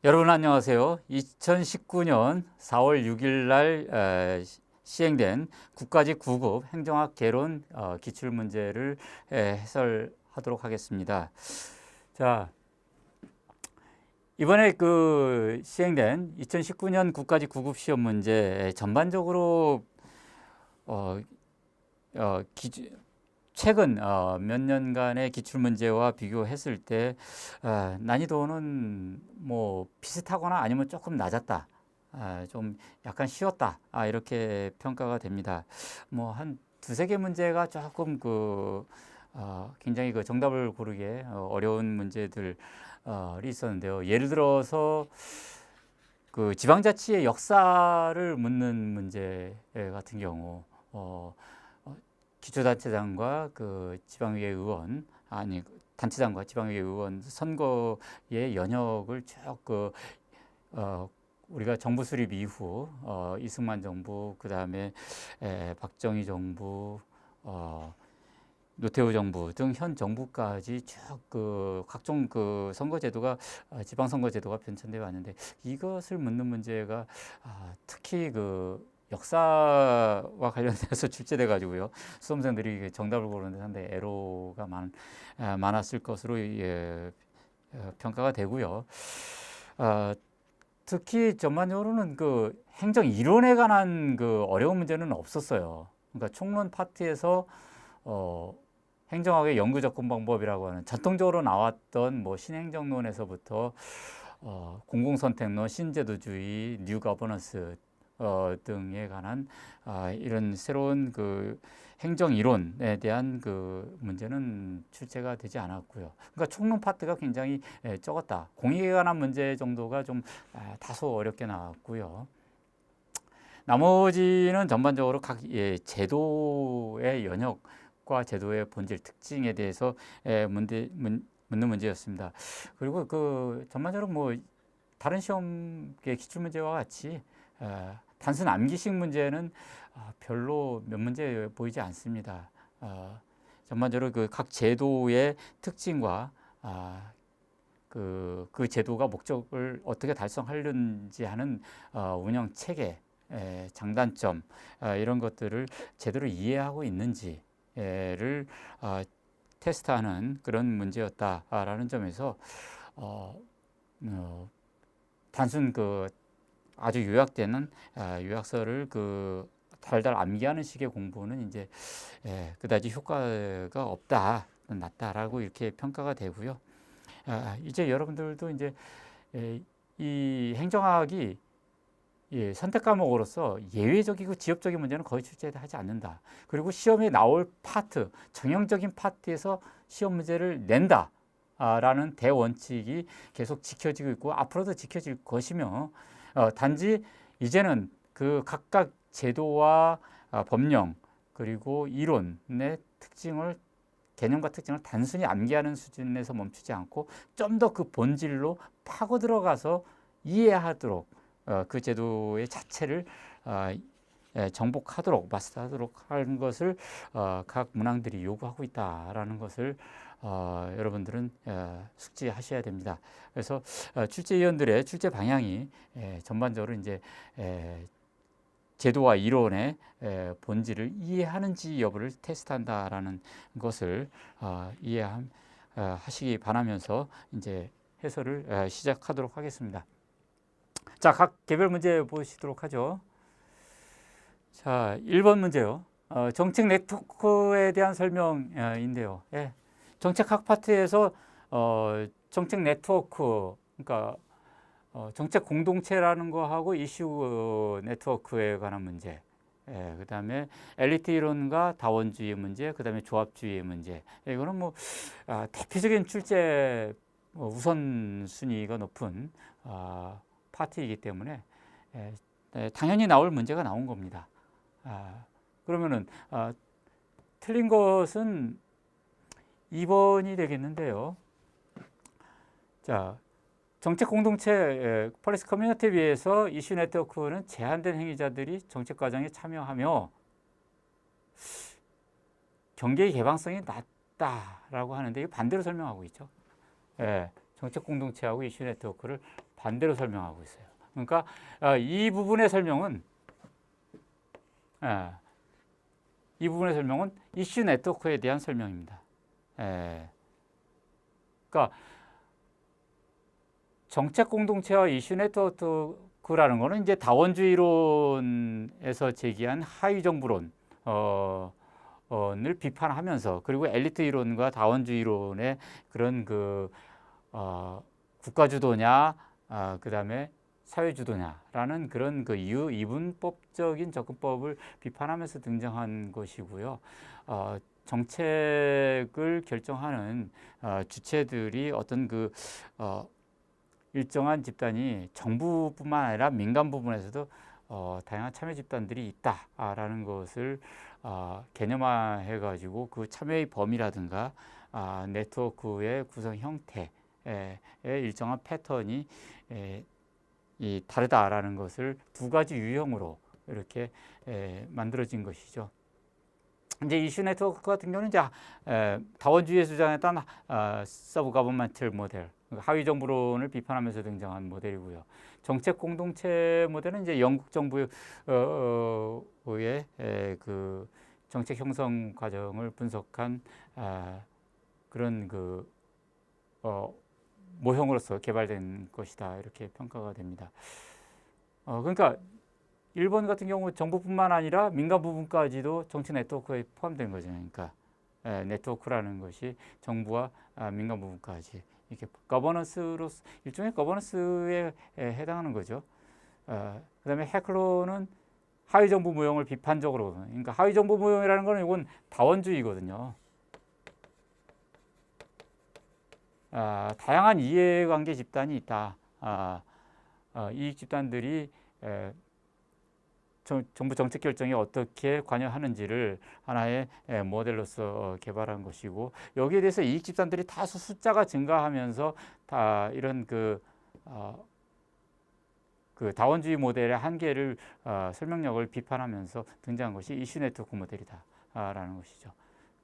여러분 안녕하세요. 2019년 4월 6일 날 시행된 국가직 9급 행정학 개론 기출문제를 해설하도록 하겠습니다. 자, 이번에 그 시행된 2019년 국가직 9급 시험 문제 전반적으로 어, 어, 기, 최근 몇 년간의 기출 문제와 비교했을 때 난이도는 뭐 비슷하거나 아니면 조금 낮았다. 좀 약간 쉬웠다. 이렇게 평가가 됩니다. 뭐 한 두세 개 문제가 조금 굉장히 그 정답을 고르기 어려운 문제들이 있었는데요. 예를 들어서 그 지방자치의 역사를 묻는 문제 같은 경우 기초단체장과 그 지방의회 의원 단체장과 지방의회 의원 선거의 연역을 쭉 우리가 정부 수립 이후 이승만 정부 그다음에 박정희 정부 노태우 정부 등 현 정부까지 쭉 그 각종 그 선거제도가 지방선거제도가 변천되어 왔는데 이것을 묻는 문제가 특히 그 역사와 관련돼서 출제돼 가지고요 수험생들이 정답을 고르는데 상당히 애로가 많았을 것으로 평가가 되고요. 특히 전반적으로는 그 행정 이론에 관한 그 어려운 문제는 없었어요. 그러니까 총론 파트에서 행정학의 연구 접근 방법이라고 하는 전통적으로 나왔던 뭐 신행정론에서부터 공공선택론, 신제도주의, 뉴 거버넌스 등에 관한 이런 새로운 그 행정 이론에 대한 그 문제는 출제가 되지 않았고요. 그러니까 총론 파트가 굉장히 적었다. 공익에 관한 문제 정도가 좀 다소 어렵게 나왔고요. 나머지는 전반적으로 각 제도의 연역과 제도의 본질 특징에 대해서 묻는 문제였습니다. 그리고 그 전반적으로 뭐 다른 시험의 기출 문제와 같이 단순 암기식 문제는 별로 몇 문제 보이지 않습니다. 전반적으로 그 각 제도의 특징과 그 제도가 목적을 어떻게 달성하려는지 하는 운영 체계, 장단점 이런 것들을 제대로 이해하고 있는지를 테스트하는 그런 문제였다라는 점에서 단순 그 아주 요약되는 요약서를 그 달달 암기하는 식의 공부는 이제 그다지 효과가 없다, 낮다라고 이렇게 평가가 되고요. 이제 여러분들도 이제 이 행정학이 선택 과목으로서 예외적이고 지엽적인 문제는 거의 출제하지 않는다. 그리고 시험에 나올 파트, 정형적인 파트에서 시험 문제를 낸다. 라는 대원칙이 계속 지켜지고 있고 앞으로도 지켜질 것이며 단지 이제는 그 각각 제도와 법령 그리고 이론의 특징을 개념과 특징을 단순히 암기하는 수준에서 멈추지 않고 좀 더 그 본질로 파고 들어가서 이해하도록 그 제도의 자체를 정복하도록 마스터하도록 하는 것을 각 문항들이 요구하고 있다라는 것을 여러분들은 숙지하셔야 됩니다. 그래서 출제위원들의 출제 방향이 전반적으로 이제 제도와 이론의 본질을 이해하는지 여부를 테스트한다라는 것을 이해하시기 바라면서 이제 해설을 시작하도록 하겠습니다. 자, 각 개별 문제 보시도록 하죠. 자, 1번 문제요. 정책 네트워크에 대한 설명인데요. 정책학 파트에서 정책 네트워크, 그러니까 정책 공동체라는 거하고 이슈 네트워크에 관한 문제, 그다음에 엘리트 이론과 다원주의 문제, 그다음에 조합주의의 문제. 이거는 뭐 대표적인 출제 우선순위가 높은 파트이기 때문에 당연히 나올 문제가 나온 겁니다. 그러면은 틀린 것은 2번이 되겠는데요. 자, 정책 공동체 폴리시 커뮤니티에 비해서 이슈 네트워크는 제한된 행위자들이 정책 과정에 참여하며 경계의 개방성이 낮다라고 하는데 이게 반대로 설명하고 있죠. 정책 공동체하고 이슈 네트워크를 반대로 설명하고 있어요. 그러니까 이 부분의 설명은 이슈 네트워크에 대한 설명입니다. 그러니까 정책 공동체와 이슈 네트워크라는 거는 이제 다원주의론에서 제기한 하위 정부론 을 비판하면서, 그리고 엘리트 이론과 다원주의론의 그런 국가 주도냐, 그다음에 사회 주도냐라는 그런 이분법적인 접근법을 비판하면서 등장한 것이고요. 정책을 결정하는 주체들이 어떤 일정한 집단이 정부뿐만 아니라 민간 부분에서도 다양한 참여 집단들이 있다라는 것을 개념화해 가지고 그 참여의 범위라든가 네트워크의 구성 형태의 일정한 패턴이 이 다르다라는 것을 두 가지 유형으로 이렇게 만들어진 것이죠. 이제 이슈 네트워크 같은 경우는 이제 다원주의에 주장했던 서브 거버먼털 모델, 하위 정부론을 비판하면서 등장한 모델이고요. 정책 공동체 모델은 이제 영국 정부의 그 정책 형성 과정을 분석한 그런 모형으로서 개발된 것이다, 이렇게 평가가 됩니다. 그러니까 일본 같은 경우 정부뿐만 아니라 민간 부분까지도 정치 네트워크에 포함된 거죠. 그러니까 네트워크라는 것이 정부와 민간 부분까지 이렇게 거버넌스로, 일종의 거버넌스에 해당하는 거죠. 그다음에 헤클로는 하위 정부 모형을 비판적으로, 그러니까 하위 정부 모형이라는 거는 이건 다원주의거든요. 다양한 이해관계 집단이 있다. 이익 집단들이 정부 정책 결정에 어떻게 관여하는지를 하나의 모델로서 개발한 것이고, 여기에 대해서 이익 집단들이 다수 숫자가 증가하면서 다 이런 그 다원주의 모델의 한계를 설명력을 비판하면서 등장한 것이 이슈 네트워크 모델이다라는 것이죠.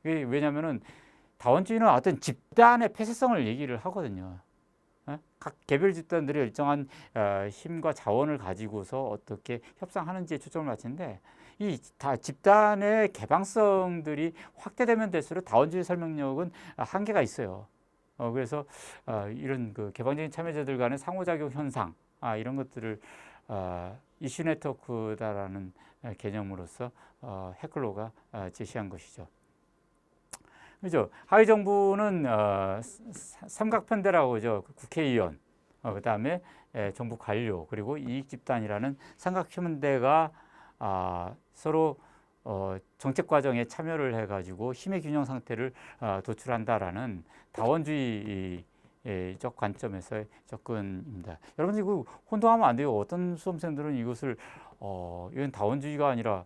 왜냐하면은 다원주의는 어떤 집단의 폐쇄성을 얘기를 하거든요. 각 개별 집단들이 일정한 힘과 자원을 가지고서 어떻게 협상하는지에 초점을 맞추는데, 이 집단의 개방성들이 확대되면 될수록 다원주의 설명력은 한계가 있어요. 그래서 이런 개방적인 참여자들 간의 상호작용 현상, 이런 것들을 이슈 네트워크다라는 개념으로서 헤클로가 제시한 것이죠. 그죠? 하위 정부는 삼각편대라고 하죠. 국회의원, 그다음에 정부 관료, 그리고 이익 집단이라는 삼각편대가 서로 정책 과정에 참여를 해가지고 힘의 균형 상태를 도출한다라는 다원주의적 관점에서의 접근입니다. 여러분들 이거 혼동하면 안 돼요. 어떤 수험생들은 이것을 이건 다원주의가 아니라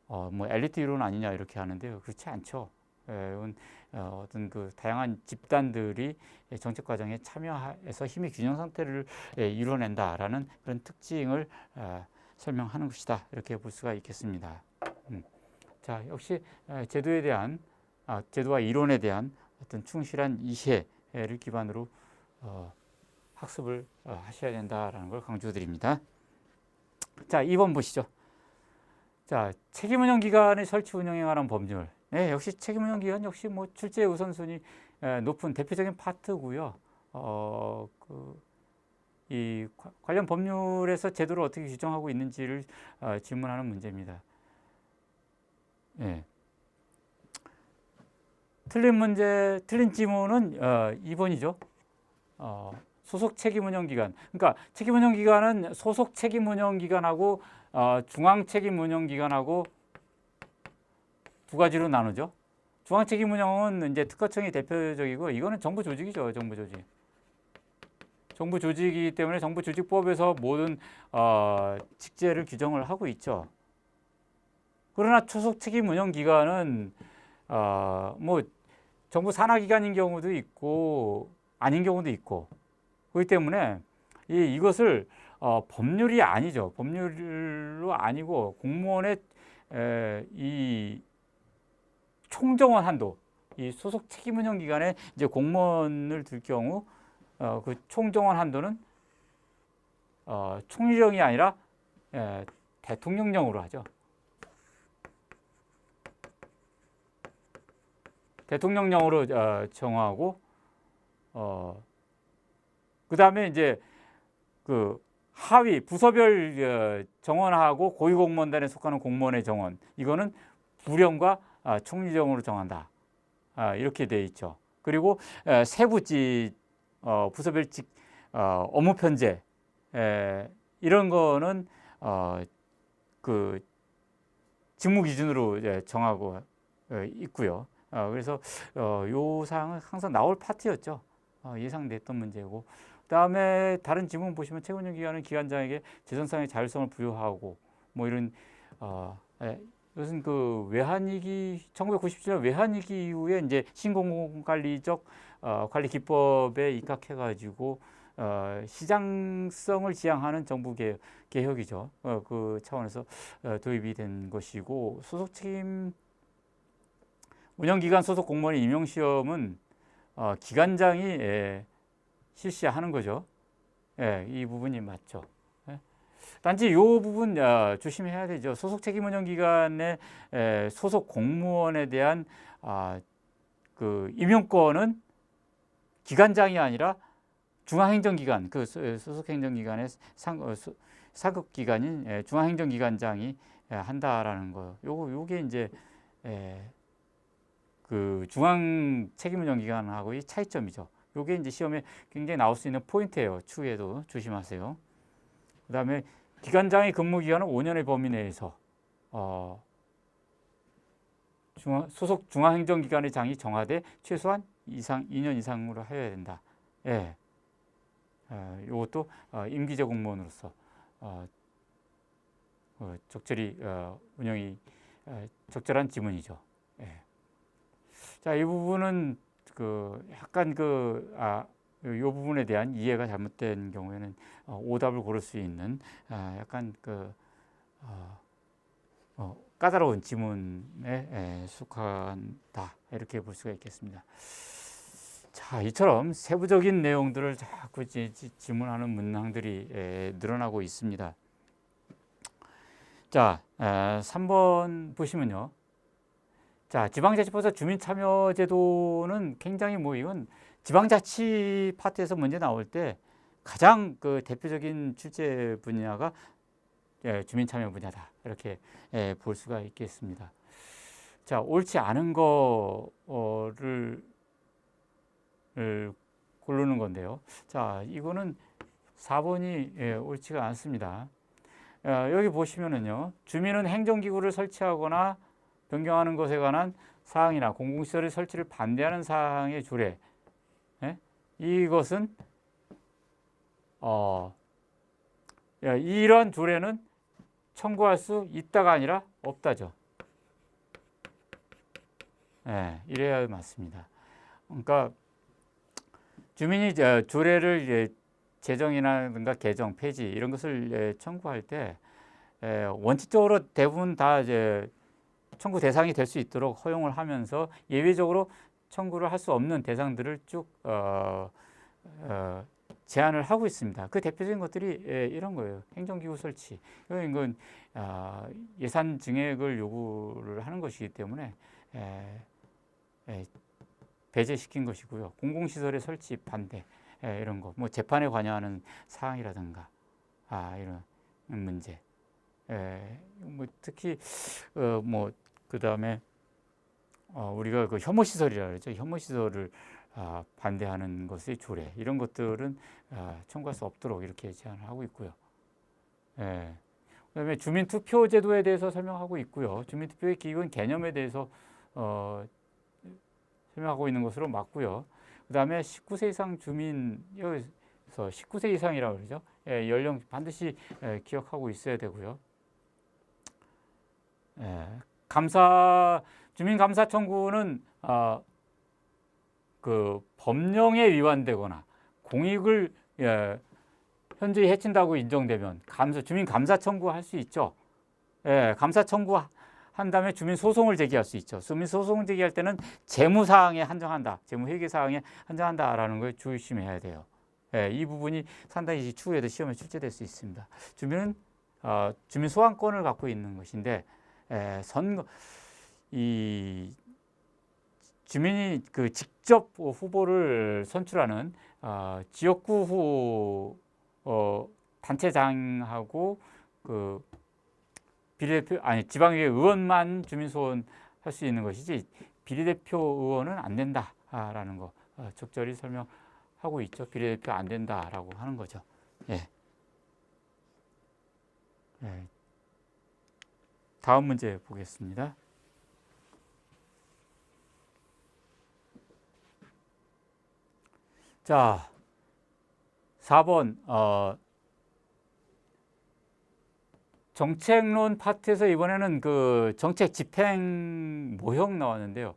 뭐 엘리트 이론 아니냐 이렇게 하는데요. 그렇지 않죠. 이건 어떤 다양한 집단들이 정책 과정에 참여해서 힘의 균형 상태를 이뤄낸다라는 그런 특징을 설명하는 것이다, 이렇게 볼 수가 있겠습니다. 자, 역시 제도에 대한 제도와 이론에 대한 어떤 충실한 이해를 기반으로 학습을 하셔야 된다라는 걸 강조드립니다. 자, 2번 보시죠. 자, 책임운영 기관의 설치 운영에 관한 법률. 네, 역시 책임운영 기관 역시 뭐 출제 우선순위 높은 대표적인 파트고요. 이 관련 법률에서 제도를 어떻게 규정하고 있는지를 질문하는 문제입니다. 네. 틀린 문제, 틀린 지문은 2번이죠. 소속 책임운영기관. 그러니까 책임운영기관은 소속 책임운영기관하고 중앙 책임운영기관하고 두 가지로 나누죠. 중앙 책임운영은 이제 특허청이 대표적이고, 이거는 정부 조직이죠. 정부 조직. 정부 조직이기 때문에 정부조직법에서 모든 직제를 규정을 하고 있죠. 그러나 소속 책임운영기관은 뭐 정부 산하기관인 경우도 있고 아닌 경우도 있고, 그렇기 때문에 이것을 법률이 아니죠. 법률로 아니고 공무원의 이 총정원 한도, 이 소속 책임운영기관에 이제 공무원을 둘 경우 그 총정원 한도는 총리령이 아니라 대통령령으로 하죠. 대통령령으로 정하고 그 다음에 이제 그 하위 부서별 정원하고 고위공무원단에 속하는 공무원의 정원 이거는 부령과 총리령으로 정한다. 이렇게 돼 있죠. 그리고 세부직 부서별직 업무 편제 이런 거는 그 직무 기준으로 정하고 있고요. 그래서 요 사항은 항상 나올 파트였죠. 예상됐던 문제고. 그다음에 다른 지문 보시면 최고운영 기관은 기관장에게 재정상의 자율성을 부여하고 뭐 이런 이것은 그 외환위기 1997년 외환위기 이후에 이제 신공공관리적 관리 기법에 입각해가지고 시장성을 지향하는 정부 개혁이죠. 그 차원에서 도입이 된 것이고 소속책임 운영기관 소속 공무원의 임용시험은 기관장이 실시하는 거죠. 이 부분이 맞죠. 단지 이 부분 조심해야 되죠. 소속 책임 운영 기관의 소속 공무원에 대한 그 임용권은 기관장이 아니라 중앙행정기관 그 소속 행정기관의 사급 기관인 중앙행정기관장이 한다라는 거. 요게 이제 그 중앙 책임 운영 기관하고의 차이점이죠. 요게 이제 시험에 굉장히 나올 수 있는 포인트예요. 추후에도 조심하세요. 그다음에 기관장의 근무 기간은 5년의 범위 내에서 소속 중앙행정기관의 장이 정하되 최소한 2년 이상으로 하여야 된다. 이것도 임기제 공무원으로서 적절히 운영이 적절한 지문이죠. 자, 이 부분은 그 약간 이 부분에 대한 이해가 잘못된 경우에는 오답을 고를 수 있는 약간 그 까다로운 지문에 속한다 이렇게 볼 수가 있겠습니다. 자, 이처럼 세부적인 내용들을 자꾸 지문하는 문항들이 늘어나고 있습니다. 자, 3번 보시면요. 자, 지방자치법에서 주민참여제도는 굉장히 이건 지방자치 파트에서 문제 나올 때 가장 그 대표적인 출제 분야가 주민참여 분야다 이렇게 볼 수가 있겠습니다. 자, 옳지 않은 거를 고르는 건데요. 자, 이거는 4번이 옳지가 않습니다. 여기 보시면은요, 주민은 행정기구를 설치하거나 변경하는 것에 관한 사항이나 공공시설의 설치를 반대하는 사항의 조례. 이것은 이러한 조례는 청구할 수 있다가 아니라 없다죠. 이래야 맞습니다. 그러니까 주민이 조례를 제정이라든가 개정, 폐지 이런 것을 청구할 때 원칙적으로 대부분 다 청구 대상이 될 수 있도록 허용을 하면서 예외적으로 청구를 할 수 없는 대상들을 쭉 제한을 하고 있습니다. 그 대표적인 것들이 이런 거예요. 행정기구 설치. 이건 예산 증액을 요구를 하는 것이기 때문에 배제시킨 것이고요. 공공시설의 설치 반대 이런 거, 재판에 관여하는 사항이라든가 이런 문제. 특히 그 다음에 우리가 그 혐오시설이라고 그러죠. 혐오시설을 반대하는 것의 조례 이런 것들은 청구할 수 없도록 이렇게 제한을 하고 있고요. 그다음에 주민투표제도에 대해서 설명하고 있고요. 주민투표의 기본 개념에 대해서 설명하고 있는 것으로 맞고요. 그다음에 19세 이상 주민 여기서 19세 이상이라고 그러죠. 연령 반드시 기억하고 있어야 되고요. 주민감사 청구는 그 법령에 위반되거나 공익을 현저히 해친다고 인정되면 주민 감사 청구할 수 있죠. 감사 청구한 다음에 주민 소송을 제기할 수 있죠. 주민 소송을 제기할 때는 재무 사항에 한정한다, 재무 회계 사항에 한정한다라는 걸 조심해야 돼요. 이 부분이 상당히 추후에도 시험에 출제될 수 있습니다. 주민 소환권을 갖고 있는 것인데 이 주민이 그 직접 후보를 선출하는 지역구 단체장하고 그 비례대표 지방의회 의원만 주민 소환 할 수 있는 것이지 비례대표 의원은 안 된다라는 거 적절히 설명하고 있죠. 비례대표 안 된다라고 하는 거죠. 예. 예. 다음 문제 보겠습니다. 자, 4번 정책론 파트에서 이번에는 그 정책 집행 모형 나왔는데요.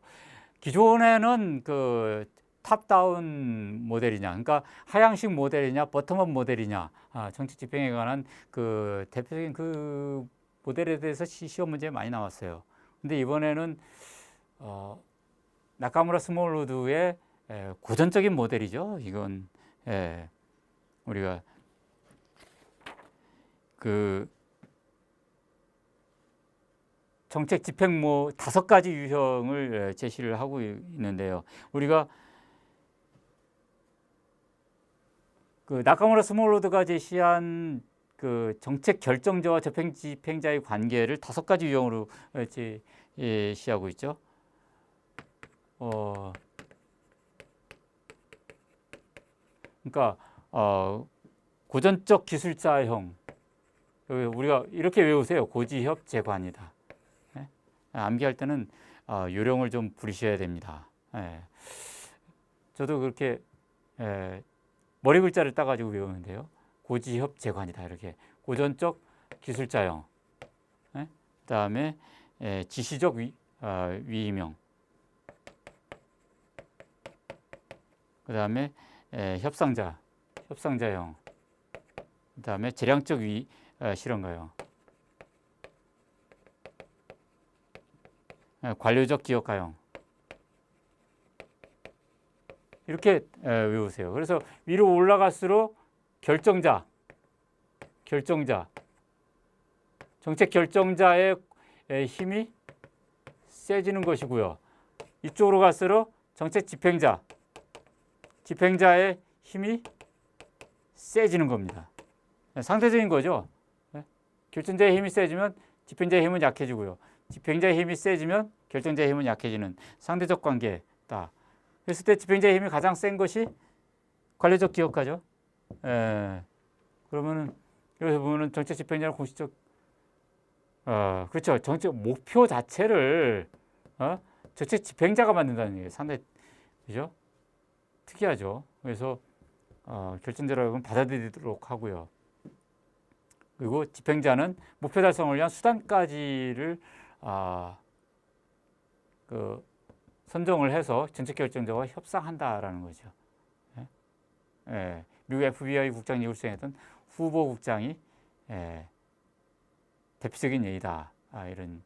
기존에는 그 탑다운 모델이냐, 그러니까 하향식 모델이냐, 버텀업 모델이냐, 정책 집행에 관한 그 대표적인 그 모델에 대해서 시험 문제 많이 나왔어요. 근데 이번에는 나카무라 스몰우드의 고전적인 모델이죠. 이건 우리가 그 정책 집행 5가지 유형을 제시를 하고 있는데요. 우리가 그 나카무라 스몰우드가 제시한 그 정책 결정자와 집행자의 관계를 5가지 유형으로 제시하고 있죠. 그러니까 고전적 기술자형, 우리가 이렇게 외우세요. 고지협 재관이다. 암기할 때는 요령을 좀 부리셔야 됩니다. 저도 그렇게 머리 글자를 따가지고 외우는데요. 고지협 재관이다. 이렇게 고전적 기술자형, 그다음에 지시적 위임형, 그다음에 협상자형, 그다음에 재량적 실현가형, 관료적 기억가형, 이렇게 외우세요. 그래서 위로 올라갈수록 결정자, 정책 결정자의 힘이 세지는 것이고요. 이쪽으로 갈수록 정책 집행자의 힘이 세지는 겁니다. 상대적인 거죠. 결정자의 힘이 세지면 집행자의 힘은 약해지고요. 집행자의 힘이 세지면 결정자의 힘은 약해지는 상대적 관계다. 그랬을 때 집행자의 힘이 가장 센 것이 관료적 기업가죠. 그러면은 여기서 보면은 정책 집행자는 공식적 그렇죠. 정책 목표 자체를 정책 집행자가 만든다는 얘기예요. 상당히 그죠? 특이하죠. 그래서 결정자라고 받아들이도록 하고요. 그리고 집행자는 목표 달성을 위한 수단까지를 선정을 해서 정책 결정자와 협상한다라는 거죠. 미국 FBI 국장직을 수행했던 후보 국장이 대표적인 예이다. 이런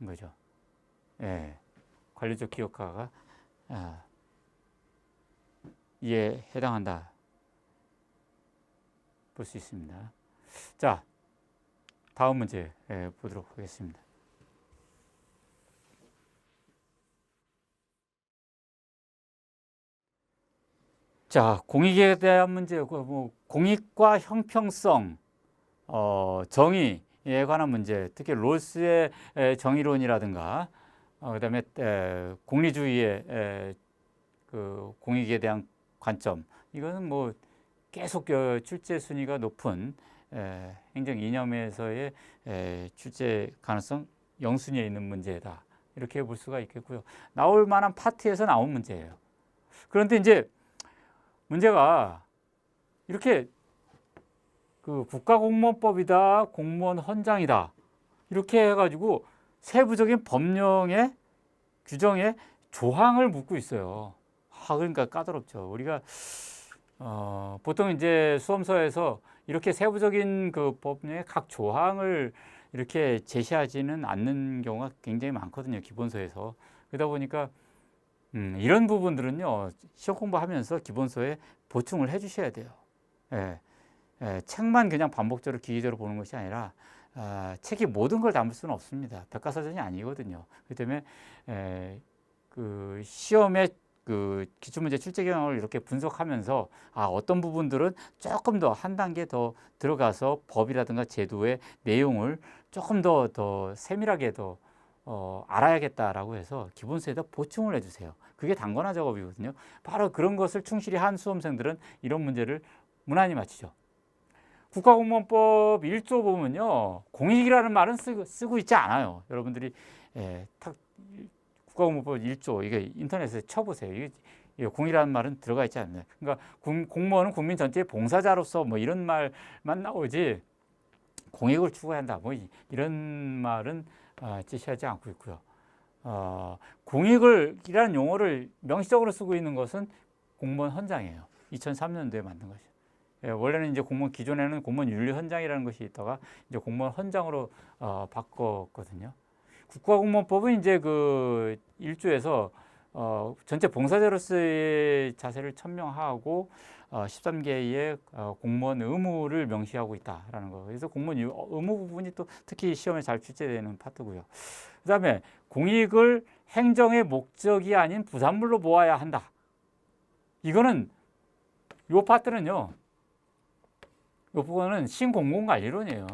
거죠. 관료적 기업가가 이에 해당한다. 볼 수 있습니다. 자, 다음 문제 보도록 하겠습니다. 자, 공익에 대한 문제고, 공익과 형평성, 정의에 관한 문제, 특히 롤스의 정의론이라든가, 그다음에 공리주의의 그 공익에 대한 관점, 이거는 뭐 계속 출제 순위가 높은 행정 이념에서의 출제 가능성 0순위에 있는 문제다. 이렇게 볼 수가 있겠고요. 나올 만한 파트에서 나온 문제예요. 그런데 이제 문제가 이렇게 그 국가공무원법이다, 공무원 헌장이다 이렇게 해가지고 세부적인 법령의 규정에 조항을 묻고 있어요. 그러니까 까다롭죠. 우리가 보통 이제 수험서에서 이렇게 세부적인 그 법령의 각 조항을 이렇게 제시하지는 않는 경우가 굉장히 많거든요. 기본서에서. 그러다 보니까 이런 부분들은요, 시험 공부하면서 기본서에 보충을 해 주셔야 돼요. 예, 책만 그냥 반복적으로 기계적으로 보는 것이 아니라 책이 모든 걸 담을 수는 없습니다. 백과사전이 아니거든요. 그렇기 때문에 그 시험에 그 기출문제 출제 경향을 이렇게 분석하면서 어떤 부분들은 조금 더 한 단계 더 들어가서 법이라든가 제도의 내용을 조금 더 세밀하게 더 알아야겠다라고 해서 기본서에다 보충을 해주세요. 그게 단권화 작업이거든요. 바로 그런 것을 충실히 한 수험생들은 이런 문제를 무난히 맞히죠. 국가공무원법 1조 보면요, 공익이라는 말은 쓰고 있지 않아요. 여러분들이 국가공무원법 1조 이게 인터넷에 쳐보세요. 이게 공익이라는 말은 들어가 있지 않나요? 그러니까 공무원은 국민 전체의 봉사자로서 뭐 이런 말만 나오지 공익을 추구한다 뭐 이런 말은 제시하지 않고 있고요. 공익이라는 용어를 명시적으로 쓰고 있는 것은 공무원 헌장이에요. 2003년도에 만든 것이죠. 원래는 이제 공무원 기존에는 공무원 윤리 헌장이라는 것이 있다가 이제 공무원 헌장으로 바꿨거든요. 국가공무원법은 이제 그 1조에서 전체 봉사자로서의 자세를 천명하고 13개의 공무원 의무를 명시하고 있다라는 거. 그래서 공무원 의무 부분이 또 특히 시험에 잘 출제되는 파트고요. 그다음에 공익을 행정의 목적이 아닌 부산물로 보아야 한다. 이거는 요 파트는요. 이 부분은 신공공관리론이에요.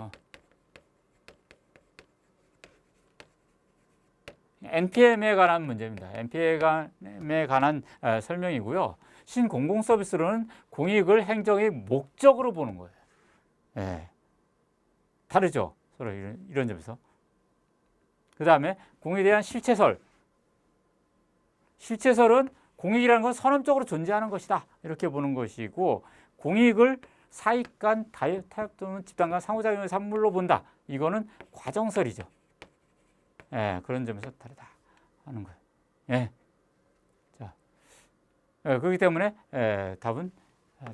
NPM에 관한 문제입니다. NPM에 관한 설명이고요. 신공공서비스로는 공익을 행정의 목적으로 보는 거예요. 예. 다르죠. 서로 이런 점에서. 그 다음에 공익에 대한 실체설. 실체설은 공익이라는 건 선언적으로 존재하는 것이다. 이렇게 보는 것이고, 공익을 사익 간, 타협 또는 집단 간 상호작용의 산물로 본다. 이거는 과정설이죠. 그런 점에서 다르다 하는 거예요. 자, 그렇기 때문에 답은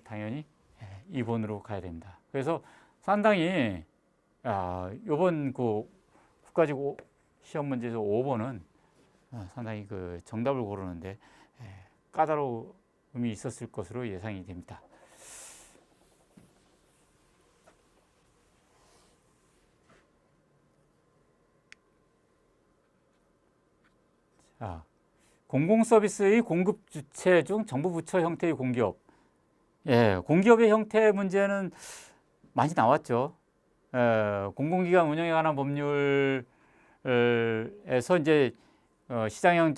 당연히 2번으로 가야 됩니다. 그래서 상당히 이번 그 국가직 시험 문제에서 5번은 상당히 그 정답을 고르는데 까다로움이 있었을 것으로 예상이 됩니다. 공공서비스의 공급 주체 중 정부 부처 형태의 공기업. 공기업의 형태 문제는 많이 나왔죠. 공공기관 운영에 관한 법률에서 이제 시장형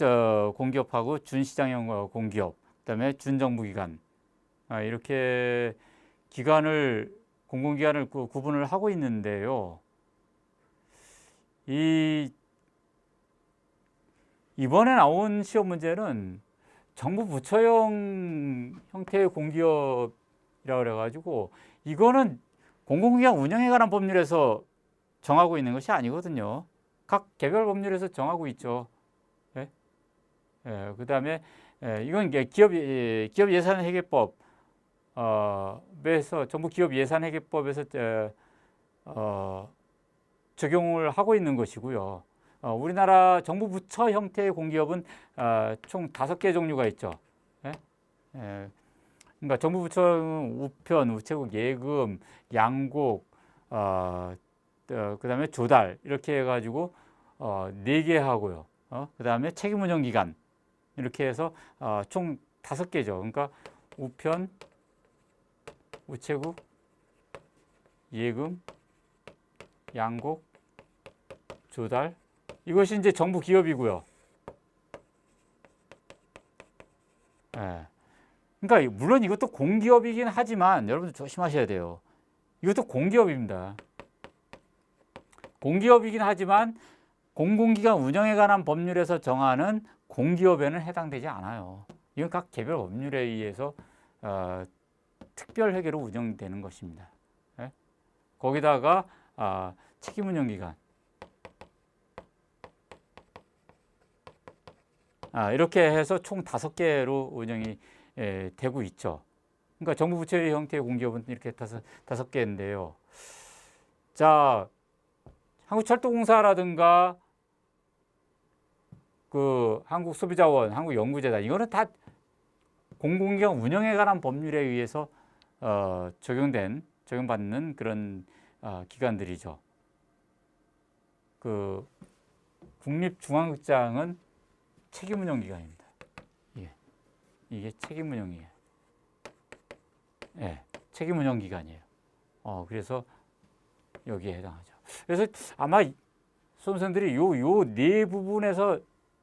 공기업하고 준시장형 공기업, 그다음에 준정부기관 이렇게 공공기관을 구분을 하고 있는데요. 이번에 나온 시험 문제는 정부 부처형 형태의 공기업이라고 그래가지고 이거는 공공기관 운영에 관한 법률에서 정하고 있는 것이 아니거든요. 각 개별 법률에서 정하고 있죠. 그 다음에 이건 기업 예산회계법에서 정부 기업 예산회계법에서 적용을 하고 있는 것이고요. 우리나라 정부 부처 형태의 공기업은 총 5개 종류가 있죠. 그러니까 정부 부처는 우편, 우체국, 예금, 양국, 그다음에 조달 이렇게 해가지고 4개 하고요. 그다음에 책임운영기관 이렇게 해서 총 5개죠. 그러니까 우편, 우체국, 예금, 양국, 조달 이것이 이제 정부 기업이고요. 그러니까 물론 이것도 공기업이긴 하지만 여러분들 조심하셔야 돼요. 이것도 공기업입니다. 공기업이긴 하지만 공공기관 운영에 관한 법률에서 정하는 공기업에는 해당되지 않아요. 이건 각 개별 법률에 의해서 특별회계로 운영되는 것입니다. 거기다가 책임운영기관 이렇게 해서 총 5개로 운영이 되고 있죠. 그러니까 정부 부처의 형태의 공기업은 이렇게 5개인데요. 자, 한국철도공사라든가 그 한국소비자원, 한국연구재단 이거는 다 공공기관 운영에 관한 법률에 의해서 적용받는 그런 기관들이죠. 그 국립중앙극장은 책임운영기관입니다. 이게 책임운영이에요. 예, 책임운영기관이에요. 그래서 여기에 해당하죠. 그래서 아마 수험생들이 요 네 부분에서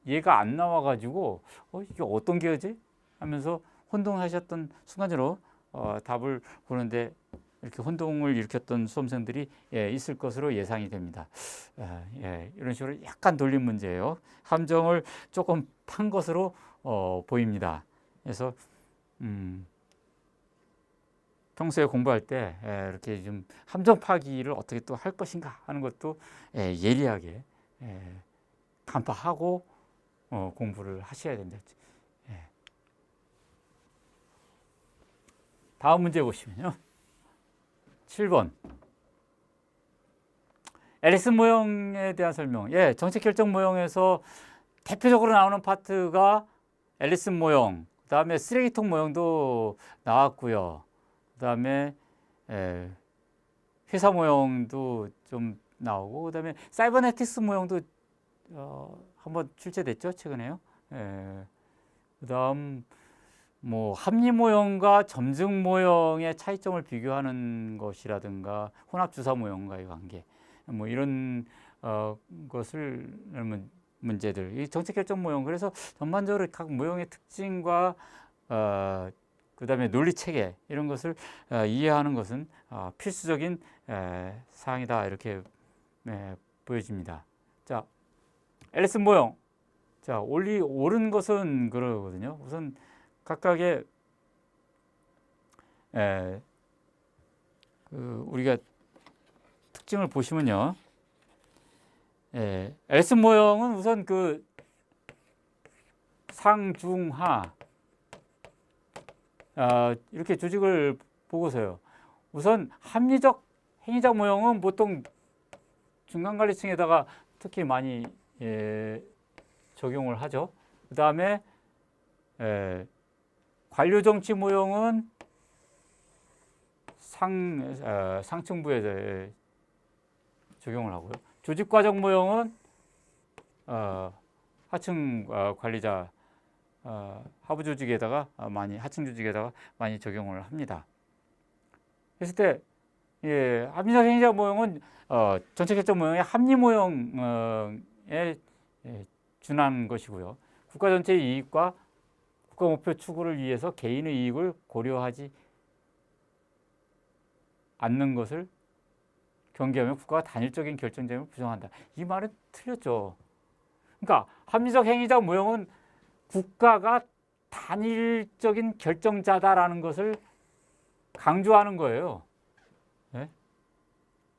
얘가 안 나와가지고 이게 어떤 게지? 하면서 혼동하셨던 순간적으로 답을 보는데 이렇게 혼동을 일으켰던 수험생들이 있을 것으로 예상이 됩니다. 이런 식으로 약간 돌린 문제예요. 함정을 조금 판 것으로 보입니다. 그래서 평소에 공부할 때 이렇게 좀 함정 파기를 어떻게 또 할 것인가 하는 것도 예리하게 간파하고 공부를 하셔야 된다. 다음 문제 보시면요. 7번. 앨리슨 모형에 대한 설명. 정책 결정 모형에서 대표적으로 나오는 파트가 앨리슨 모형, 그 다음에 쓰레기통 모형도 나왔고요. 그 다음에 회사 모형도 좀 나오고, 그 다음에 사이버네틱스 모형도 한번 출제됐죠, 최근에요. 그 다음 뭐 합리 모형과 점증 모형의 차이점을 비교하는 것이라든가 혼합 주사 모형과의 관계, 뭐 이런 것을 문제들, 이 정책 결정 모형. 그래서 전반적으로 각 모형의 특징과 그다음에 논리 체계 이런 것을 이해하는 것은 필수적인 사항이다, 이렇게 보여집니다. 자, 앨리슨 모형. 자, 옳은 것은 그러거든요. 우선 각각의 우리가 특징을 보시면요. 앨리슨 모형은 우선 그 상중하 이렇게 조직을 보고서요. 우선 합리적 행위자 모형은 보통 중간관리층에다가 특히 많이 적용을 하죠. 그 다음에 관료정치 모형은 상층부에 적용을 하고요. 조직과정 모형은 하층 관리자, 하부 조직에다가 하층 조직에다가 많이 적용을 합니다. 그랬을 때 합리적 행위자 모형은 전체 결정 모형의 합리 모형에 준한 것이고요. 국가 전체의 이익과 국가 목표 추구를 위해서 개인의 이익을 고려하지 않는 것을 경계하며 국가가 단일적인 결정점을 부정한다. 이 말은 틀렸죠. 그러니까 합리적 행위자 모형은 국가가 단일적인 결정자다라는 것을 강조하는 거예요. 네?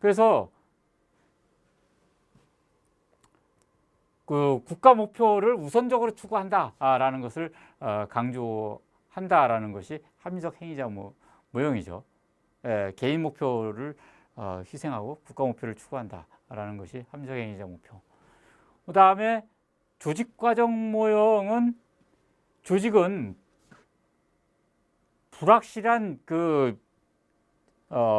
그래서 그 국가 목표를 우선적으로 추구한다라는 것을 강조한다라는 것이 합리적 행위자 모형이죠. 개인 목표를 희생하고 국가 목표를 추구한다라는 것이 합리적 행위자 목표. 그 다음에 조직과정 모형은 조직은 불확실한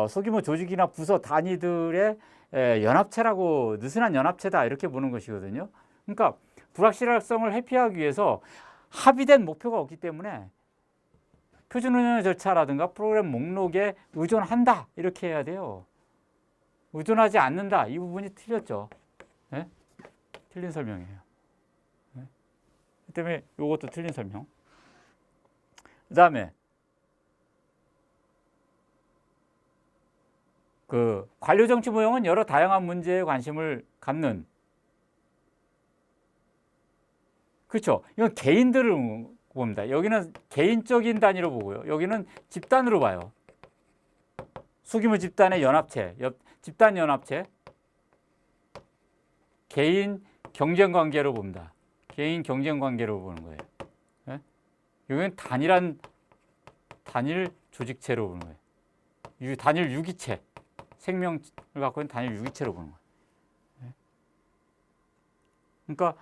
소규모 조직이나 부서 단위들의 연합체라고, 느슨한 연합체다, 이렇게 보는 것이거든요. 그러니까 불확실성을 회피하기 위해서 합의된 목표가 없기 때문에 표준 운영 절차라든가 프로그램 목록에 의존한다, 이렇게 해야 돼요. 의존하지 않는다, 이 부분이 틀렸죠. 네? 틀린 설명이에요. 네? 그 때문에 이것도 틀린 설명. 그 다음에 관료정치 모형은 여러 다양한 문제에 관심을 갖는, 그렇죠. 이건 개인들을 봅니다. 여기는 개인적인 단위로 보고요. 여기는 집단으로 봐요. 소규모 집단의 연합체, 집단 연합체, 개인 경쟁 관계로 봅니다. 개인 경쟁 관계로 보는 거예요. 네? 여기는 단일 조직체로 보는 거예요. 단일 유기체, 생명을 갖고 있는 단일 유기체로 보는 거예요. 네? 그러니까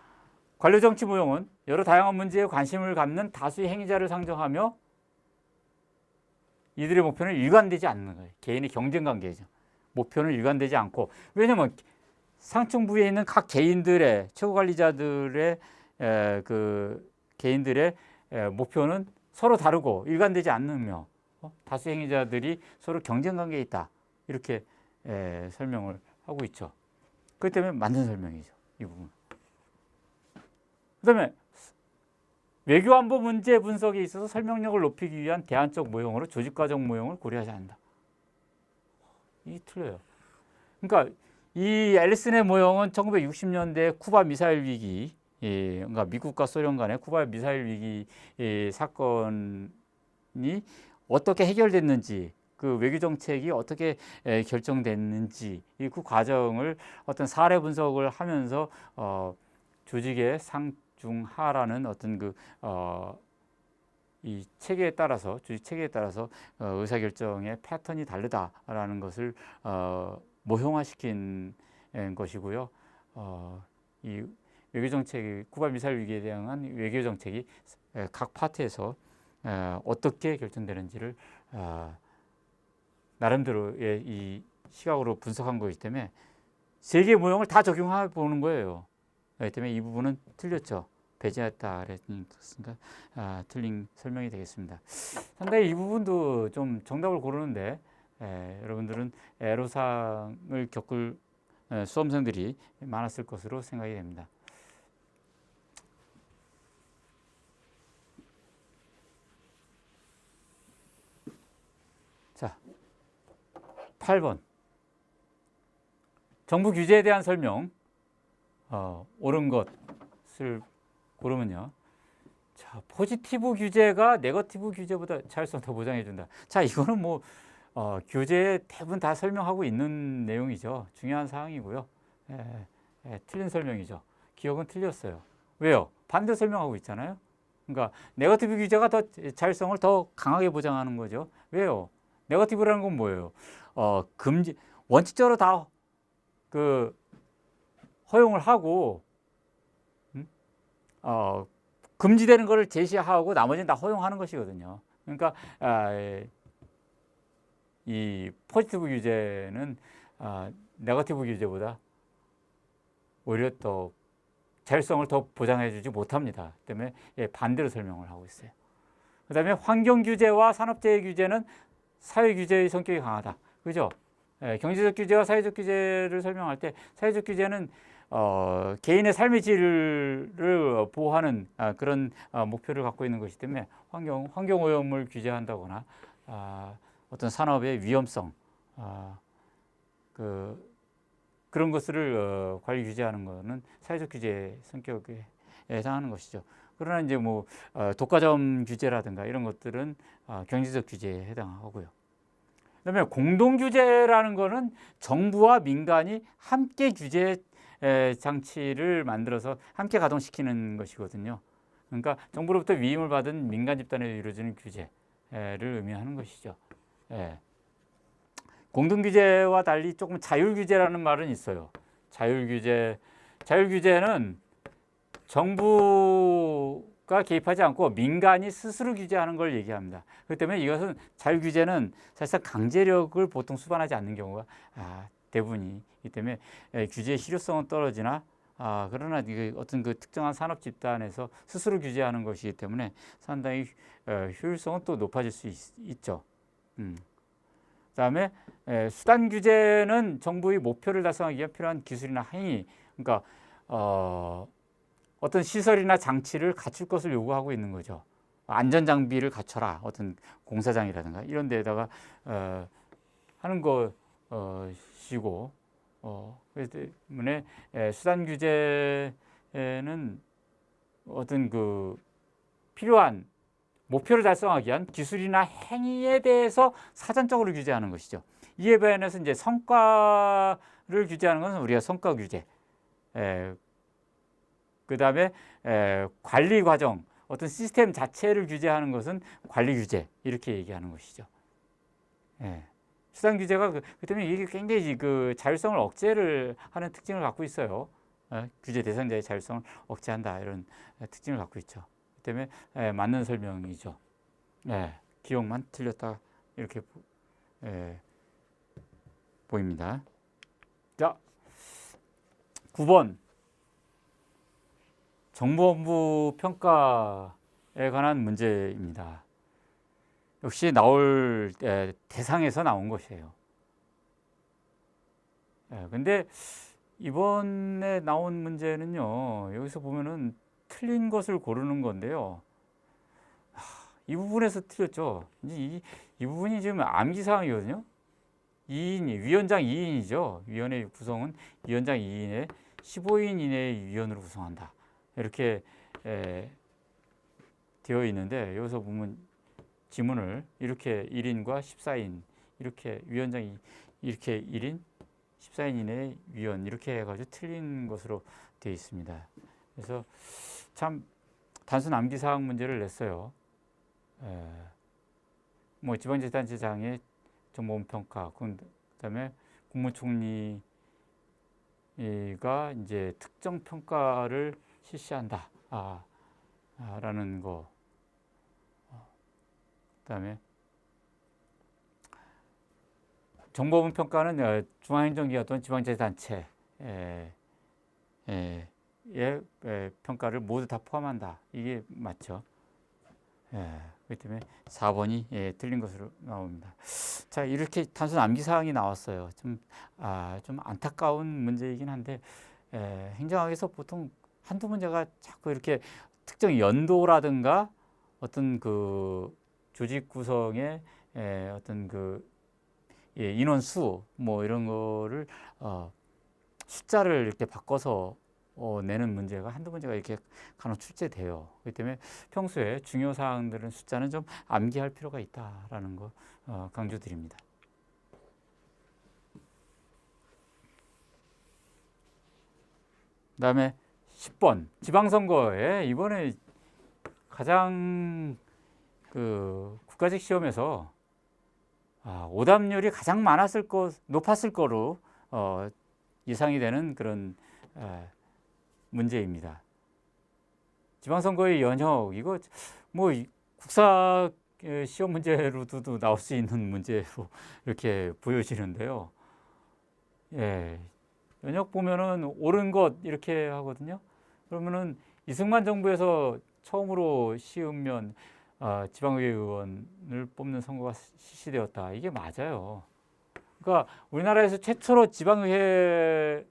관료정치 모형은 여러 다양한 문제에 관심을 갖는 다수의 행위자를 상정하며 이들의 목표는 일관되지 않는 거예요. 개인의 경쟁 관계죠. 목표는 일관되지 않고, 왜냐면 상층부에 있는 각 개인들의 최고 관리자들의 그 개인들의 목표는 서로 다르고 일관되지 않으며 다수 행위자들이 서로 경쟁 관계에 있다, 이렇게 설명을 하고 있죠. 그렇기 때문에 맞는 설명이죠, 이 부분. 그다음에 외교안보 문제 분석에 있어서 설명력을 높이기 위한 대안적 모형으로 조직과정 모형을 고려하지 않는다. 이게 틀려요. 그러니까 이 앨리슨의 모형은 1960년대 쿠바 미사일 위기, 그러니까 미국과 소련 간의 쿠바 미사일 위기 사건이 어떻게 해결됐는지, 그 외교 정책이 어떻게 결정됐는지, 그 과정을 어떤 사례 분석을 하면서 조직의 상중하라는 어떤 이 체계에 따라서, 조직 체계에 따라서 의사결정의 패턴이 다르다라는 것을 모형화시킨 것이고요. 이 외교정책이, 쿠바 미사일 위기에 대한 외교정책이 각 파트에서 어떻게 결정되는지를 나름대로의 이 시각으로 분석한 거기 때문에 세 개의 모형을 다 적용해 보는 거예요. 그렇기 때문에 이 부분은 틀렸죠. 배제했다 그랬으니까 틀린 설명이 되겠습니다. 상당히 이 부분도 좀 정답을 고르는데 여러분들은 애로사항을 겪을 수험생들이 많았을 것으로 생각이 됩니다. 자, 8번. 정부 규제에 대한 설명. 옳은 것을 고르면요. 자, 포지티브 규제가 네거티브 규제보다 자율성 더 보장해준다. 자, 이거는 뭐 교재에 대부분 다 설명하고 있는 내용이죠. 중요한 사항이고요. 틀린 설명이죠. 기억은 틀렸어요. 왜요? 반대 설명하고 있잖아요. 그러니까 네거티브 규제가 더 자율성을 더 강하게 보장하는 거죠. 왜요? 네거티브라는 건 뭐예요? 금지, 원칙적으로 다 허용을 하고, 금지되는 것을 제시하고 나머지는 다 허용하는 것이거든요. 그러니까 이 포지티브 규제는 네거티브 규제보다 오히려 더 자율성을 더 보장해주지 못합니다. 때문에 반대로 설명을 하고 있어요. 그다음에 환경 규제와 산업재해 규제는 사회 규제의 성격이 강하다. 그죠? 경제적 규제와 사회적 규제를 설명할 때 사회적 규제는 개인의 삶의 질을 보호하는 그런 목표를 갖고 있는 것이기 때문에 환경 오염을 규제한다거나 어떤 산업의 위험성 그런 것들을 관리 규제하는 것은 사회적 규제 성격에 해당하는 것이죠. 그러나 이제 뭐 독과점 규제라든가 이런 것들은 경제적 규제에 해당하고요. 그다음에 공동 규제라는 것은 정부와 민간이 함께 규제 장치를 만들어서 함께 가동시키는 것이거든요. 그러니까 정부로부터 위임을 받은 민간 집단에 이루어지는 규제를 의미하는 것이죠. 공동 규제와 달리 조금 자율 규제라는 말은 있어요. 자율 규제는 정부가 개입하지 않고 민간이 스스로 규제하는 걸 얘기합니다. 그렇기 때문에 이것은 자율 규제는 사실상 강제력을 보통 수반하지 않는 경우가 대부분이기 때문에 규제의 실효성은 떨어지나 그러나 어떤 특정한 산업 집단에서 스스로 규제하는 것이기 때문에 상당히 효율성은 또 높아질 수 있죠. 그다음에 수단 규제는 정부의 목표를 달성하기 위해 필요한 기술이나 행위, 그러니까 어떤 시설이나 장치를 갖출 것을 요구하고 있는 거죠. 안전 장비를 갖춰라. 어떤 공사장이라든가 이런 데다가 하는 것이고, 그렇기 때문에 수단 규제는 어떤 필요한 목표를 달성하기 위한 기술이나 행위에 대해서 사전적으로 규제하는 것이죠. 이에 반해서 이제 성과를 규제하는 것은 우리가 성과 규제. 그 다음에 관리 과정, 어떤 시스템 자체를 규제하는 것은 관리 규제, 이렇게 얘기하는 것이죠. 수단 규제가 그 때문에 이게 굉장히 자율성을 억제를 하는 특징을 갖고 있어요. 규제 대상자의 자율성을 억제한다, 이런 특징을 갖고 있죠. 그 때문에 맞는 설명이죠. 기억만 틀렸다 이렇게 보입니다. 자, 9번 정보본부 평가에 관한 문제입니다. 역시 나올 대상에서 나온 것이에요. 근데 이번에 나온 문제는요, 여기서 보면은 틀린 것을 고르는 건데요. 이 부분에서 틀렸죠. 이 부분이 지금 암기사항이거든요. 2인이, 위원장 2인이죠. 위원회 구성은 위원장 2인에 15인 이내의 위원으로 구성한다. 이렇게 되어 있는데, 여기서 보면 지문을 이렇게 1인과 14인, 이렇게 위원장이 이렇게 1인, 14인 이내의 위원, 이렇게 해가지고 틀린 것으로 되어 있습니다. 그래서 참 단순 암기사항 문제를 냈어요. 뭐 지방자치단체장의 정보평가, 그다음에 국무총리가 이제 특정 평가를 실시한다. 라는 거. 그다음에 정보분 평가는 중앙행정기관 또는 지방자치단체의 평가를 모두 다 포함한다. 이게 맞죠? 그렇기 때문에 4번이 틀린 것으로 나옵니다. 자, 이렇게 단순 암기사항이 나왔어요. 좀 안타까운 문제이긴 한데, 행정학에서 보통 한두 문제가 자꾸 이렇게 특정 연도라든가 어떤 그 조직 구성의 어떤 그 인원수 뭐 이런 거를 숫자를 이렇게 바꿔서 내는 문제가 한두 문제가 이렇게 간혹 출제돼요. 그렇기 때문에 평소에 중요 사항들은 숫자는 좀 암기할 필요가 있다라는 거 강조드립니다. 그다음에 10번 지방선거에 이번에 가장 그 국가직 시험에서 오답률이 가장 높았을 거로 예상이 되는 그런 문제입니다. 지방선거의 연혁, 이거 뭐 국사 시험 문제로도 나올 수 있는 문제로 이렇게 보여지는데요. 연혁 보면은 옳은 것 이렇게 하거든요. 그러면은 이승만 정부에서 처음으로 시읍면 지방의회 의원을 뽑는 선거가 실시되었다. 이게 맞아요. 그러니까 우리나라에서 최초로 지방의회를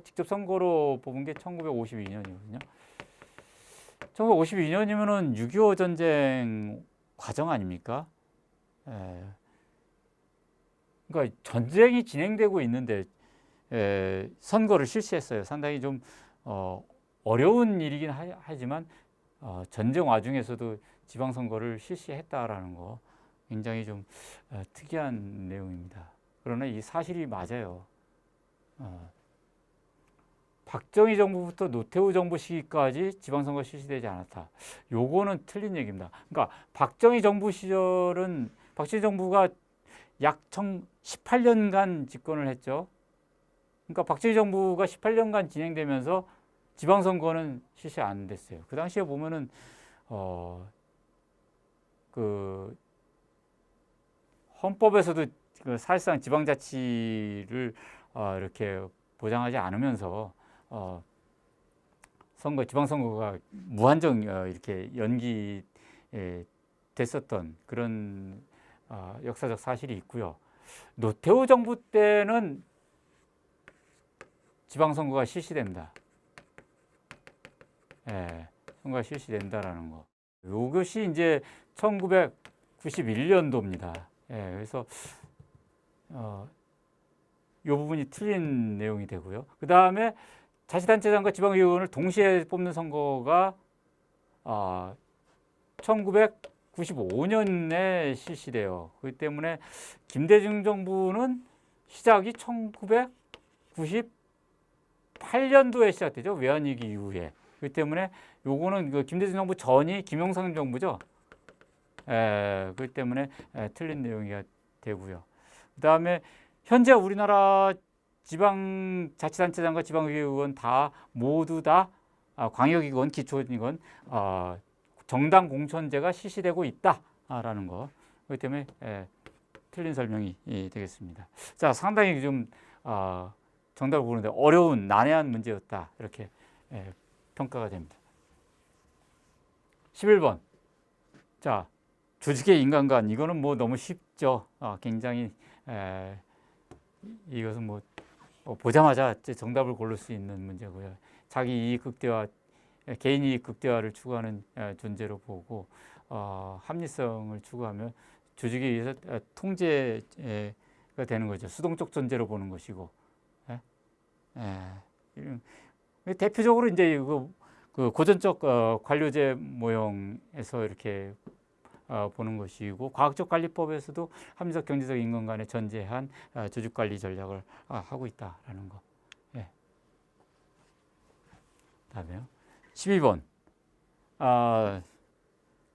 직접 선거로 뽑은 게 1952년이거든요. 1952년이면은 6.25 전쟁 과정 아닙니까? 그러니까 전쟁이 진행되고 있는데 선거를 실시했어요. 상당히 좀 어려운 일이긴 하지만 전쟁 와중에서도 지방선거를 실시했다라는 거 굉장히 좀 특이한 내용입니다. 그러나 이 사실이 맞아요. 박정희 정부부터 노태우 정부 시기까지 지방선거 실시되지 않았다. 요거는 틀린 얘기입니다. 그러니까 박정희 정부 시절은 박정희 정부가 약 18년간 집권을 했죠. 그러니까 박정희 정부가 18년간 진행되면서 지방선거는 실시 안 됐어요. 그 당시에 보면은 그 헌법에서도 그 사실상 지방자치를 이렇게 보장하지 않으면서 지방선거가 무한정 이렇게 연기됐었던 그런 역사적 사실이 있고요. 노태우 정부 때는 지방선거가 실시됩니다. 선거가 실시된다라는 거. 이것이 이제 1991년도입니다. 그래서 이 부분이 틀린 내용이 되고요. 그 다음에 자치단체장과 지방의원을 동시에 뽑는 선거가 1995년에 실시돼요. 그렇기 때문에 김대중 정부는 시작이 1998년도에 시작되죠. 외환위기 이후에. 그렇기 때문에 요거는 그 김대중 정부 전이 김영삼 정부죠. 그렇기 때문에 틀린 내용이 되고요. 그 다음에 현재 우리나라 지방자치단체장과 지방의회 의원 모두 다 광역이건 기초이건 정당 공천제가 실시되고 있다라는 거. 그렇기 때문에 틀린 설명이 되겠습니다. 자, 상당히 좀 정답을 보는데 어려운 난해한 문제였다 이렇게 평가가 됩니다. 11번. 자, 조직의 인간관 이거는 뭐 너무 쉽죠. 굉장히 이것은 뭐 보자마자 정답을 고를 수 있는 문제고요. 자기 이익 극대화, 개인 이익 극대화를 추구하는 존재로 보고 합리성을 추구하며 조직에 의해서 통제가 되는 거죠. 수동적 존재로 보는 것이고, 대표적으로 이제 그 고전적 관료제 모형에서 이렇게 보는 것이고, 과학적 관리법에서도 합리적 경제적 인간관에 전제한 조직 관리 전략을 하고 있다라는 거. 다음에요. 12번.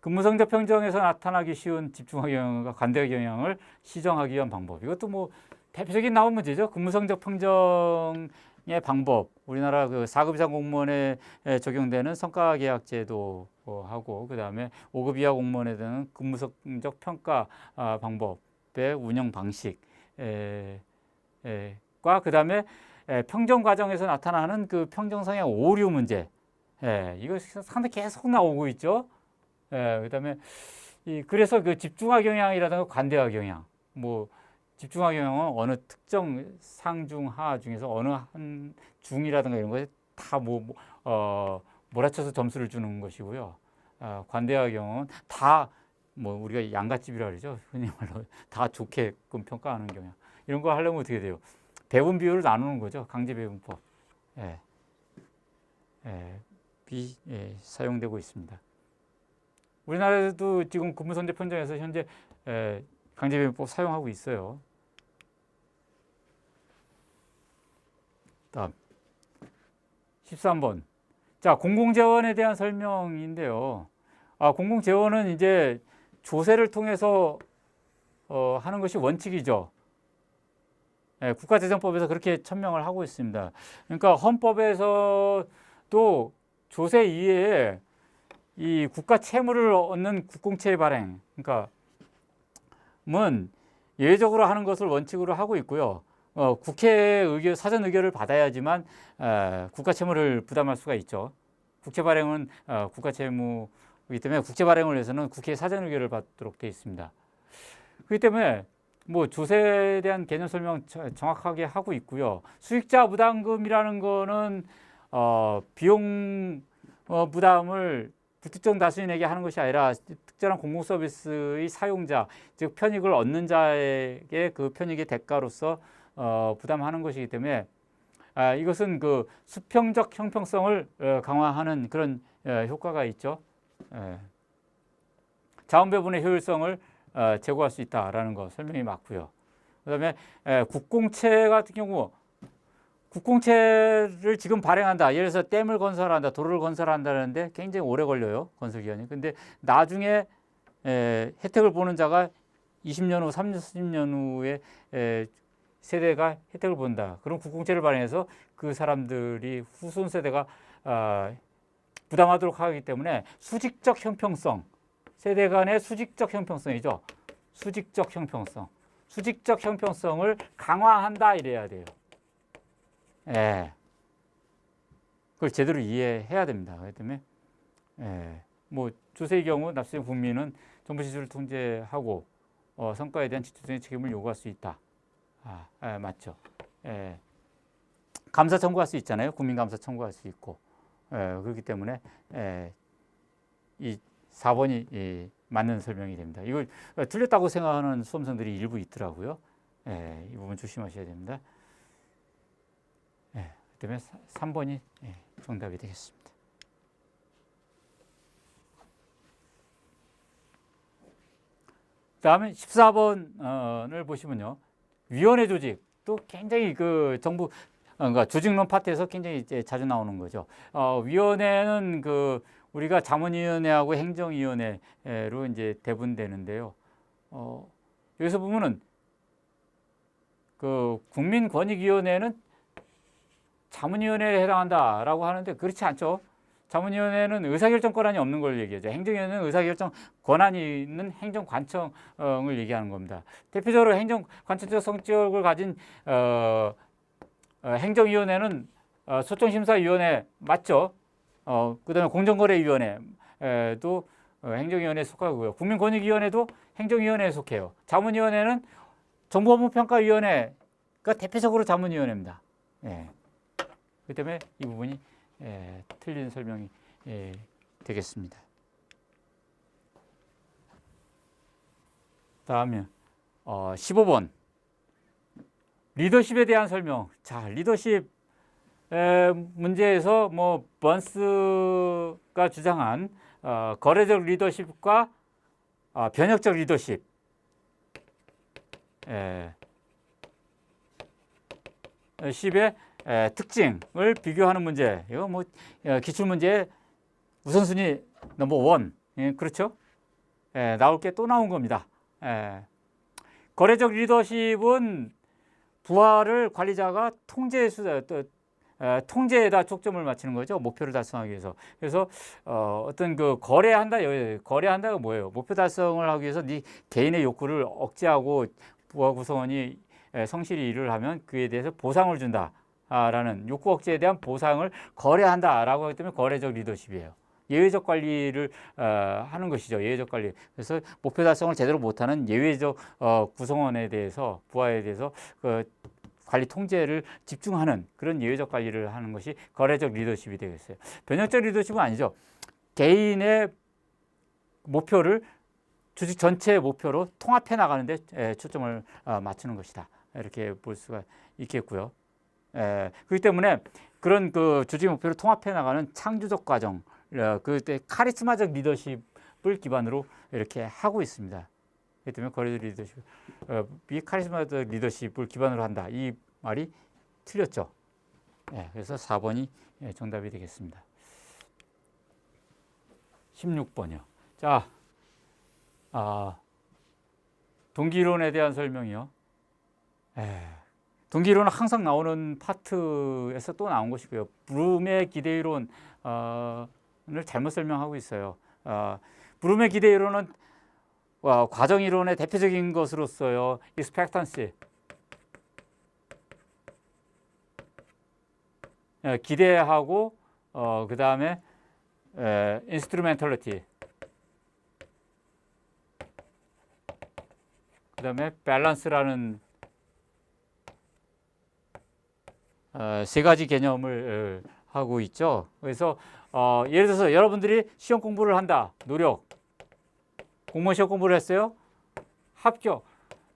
근무성적 평정에서 나타나기 쉬운 집중화 경향과 관대 경향을 시정하기 위한 방법. 이것도 뭐 대표적인 나온 문제죠. 근무성적 평정의 방법. 우리나라 그 4급 이상 공무원에 적용되는 성과계약제도 하고, 그 다음에 5급 이하 공무원에 대한 근무성적 평가 방법의 운영 방식. 과 그 다음에 평정 과정에서 나타나는 그 평정 성향 오류 문제. 이거 상당히 계속 나오고 있죠. 그다음에 그래서 그 집중화 경향이라든가 관대화 경향, 뭐 집중화 경향은 어느 특정 상중 하 중에서 어느 한 중이라든가 이런 것에 다 몰아쳐서 점수를 주는 것이고요. 관대화 경향은 다 뭐 우리가 양갓집이라 그러죠. 흔히 말로 다 좋게끔 평가하는 경향. 이런 거 하려면 어떻게 돼요? 배분 비율을 나누는 거죠. 강제 배분법. 사용되고 있습니다. 우리나라에도 지금 근무선제 평정에서 현재 강제 배분법 사용하고 있어요. 다음 13번. 자, 공공재원에 대한 설명인데요. 공공재원은 이제 조세를 통해서 하는 것이 원칙이죠. 국가재정법에서 그렇게 천명을 하고 있습니다. 그러니까 헌법에서도 조세 이외에 이 국가 채무를 얻는 국공채의 발행, 그러니까 예외적으로 하는 것을 원칙으로 하고 있고요. 국회의 의견, 사전 의결을 받아야지만 국가 채무를 부담할 수가 있죠. 국채 발행은 국가 채무이기 때문에 국채 발행을 위해서는 국회의 사전 의결을 받도록 되어 있습니다. 그렇기 때문에 뭐 조세에 대한 개념 설명 정확하게 하고 있고요. 수익자 부담금이라는 거는 비용 부담을 불특정 다수인에게 하는 것이 아니라 특정한 공공 서비스의 사용자, 즉 편익을 얻는 자에게 그 편익의 대가로서 부담하는 것이기 때문에 이것은 그 수평적 형평성을 강화하는 그런 효과가 있죠. 자원 배분의 효율성을 제고할 수 있다라는 거 설명이 맞고요. 그다음에 국공채 같은 경우 국공채를 지금 발행한다. 예를 들어서 댐을 건설한다, 도로를 건설한다는데 굉장히 오래 걸려요, 건설 기간이. 근데 나중에 혜택을 보는 자가 20년 후, 30년 후에 세대가 혜택을 본다. 그럼 국공채를 발행해서 그 사람들이 후손 세대가 부담하도록 하기 때문에 수직적 형평성, 세대 간의 수직적 형평성이죠. 수직적 형평성. 수직적 형평성을 강화한다 이래야 돼요. 그걸 제대로 이해해야 됩니다. 그렇기 때문에 뭐 조세의 경우 납세자 국민은 정부 지출을 통제하고 성과에 대한 지출의 책임을 요구할 수 있다. 맞죠. 감사 청구할 수 있잖아요. 국민 감사 청구할 수 있고. 그렇기 때문에 이 4번이 맞는 설명이 됩니다. 이걸 틀렸다고 생각하는 수험생들이 일부 있더라고요. 이 부분 조심하셔야 됩니다. 그 때문에 3번이 정답이 되겠습니다. 다음에 14번을 보시면요. 위원회 조직 또 굉장히 그 정부 그러니까 조직론 파트에서 굉장히 이제 자주 나오는 거죠. 위원회는 그 우리가 자문위원회하고 행정위원회로 이제 대분되는데요. 여기서 보면은 그 국민권익위원회는 자문위원회에 해당한다라고 하는데 그렇지 않죠. 자문위원회는 의사결정 권한이 없는 걸 얘기하죠. 행정위원회는 의사결정 권한이 있는 행정관청을 얘기하는 겁니다. 대표적으로 행정관청적 성격을 가진 행정위원회는 소통심사위원회 맞죠? 그다음에 공정거래위원회도 행정위원회에 속하고요. 국민권익위원회도 행정위원회에 속해요. 자문위원회는 정보업무평가위원회가 대표적으로 자문위원회입니다. 예. 그렇기 때문에 이 부분이 틀린 설명이 되겠습니다. 다음에 15번 리더십에 대한 설명. 자, 리더십 문제에서 뭐 번스가 주장한 거래적 리더십과 변혁적 리더십 십의 특징을 비교하는 문제. 이거 뭐 기출 문제 우선순위 넘버 원. 그렇죠? 나올 게 또 나온 겁니다. 거래적 리더십은 부하를 관리자가 통제에다 초점을 맞추는 거죠. 목표를 달성하기 위해서. 그래서 어떤 그 거래한다가 뭐예요? 목표 달성을 하기 위해서 네 개인의 욕구를 억제하고 부하 구성원이 성실히 일을 하면 그에 대해서 보상을 준다라는 욕구 억제에 대한 보상을 거래한다라고 하기 때문에 거래적 리더십이에요. 예외적 관리를 하는 것이죠. 예외적 관리. 그래서 목표 달성을 제대로 못하는 예외적 구성원에 대해서 부하에 대해서 그 관리 통제를 집중하는 그런 예외적 관리를 하는 것이 거래적 리더십이 되겠어요. 변혁적 리더십은 아니죠. 개인의 목표를 조직 전체의 목표로 통합해 나가는 데 초점을 맞추는 것이다. 이렇게 볼 수가 있겠고요. 그렇기 때문에 그런 그 조직 목표를 통합해 나가는 창조적 과정, 그때 카리스마적 리더십을 기반으로 이렇게 하고 있습니다. 그렇기 때문에 거래적 리더십, 카리스마적 리더십을 기반으로 한다. 이 말이 틀렸죠. 그래서 4번이 정답이 되겠습니다. 16번이요. 자, 동기이론에 대한 설명이요. 동기이론은 항상 나오는 파트에서 또 나온 것이고요. 브룸의 기대이론을 잘못 설명하고 있어요. 브룸의 기대이론은 과정이론의 대표적인 것으로서요. expectancy, 기대하고 그 다음에 instrumentality, 그 다음에 balance라는 세 가지 개념을 하고 있죠. 그래서 예를 들어서 여러분들이 시험 공부를 한다. 노력. 공무원 시험 공부를 했어요. 합격.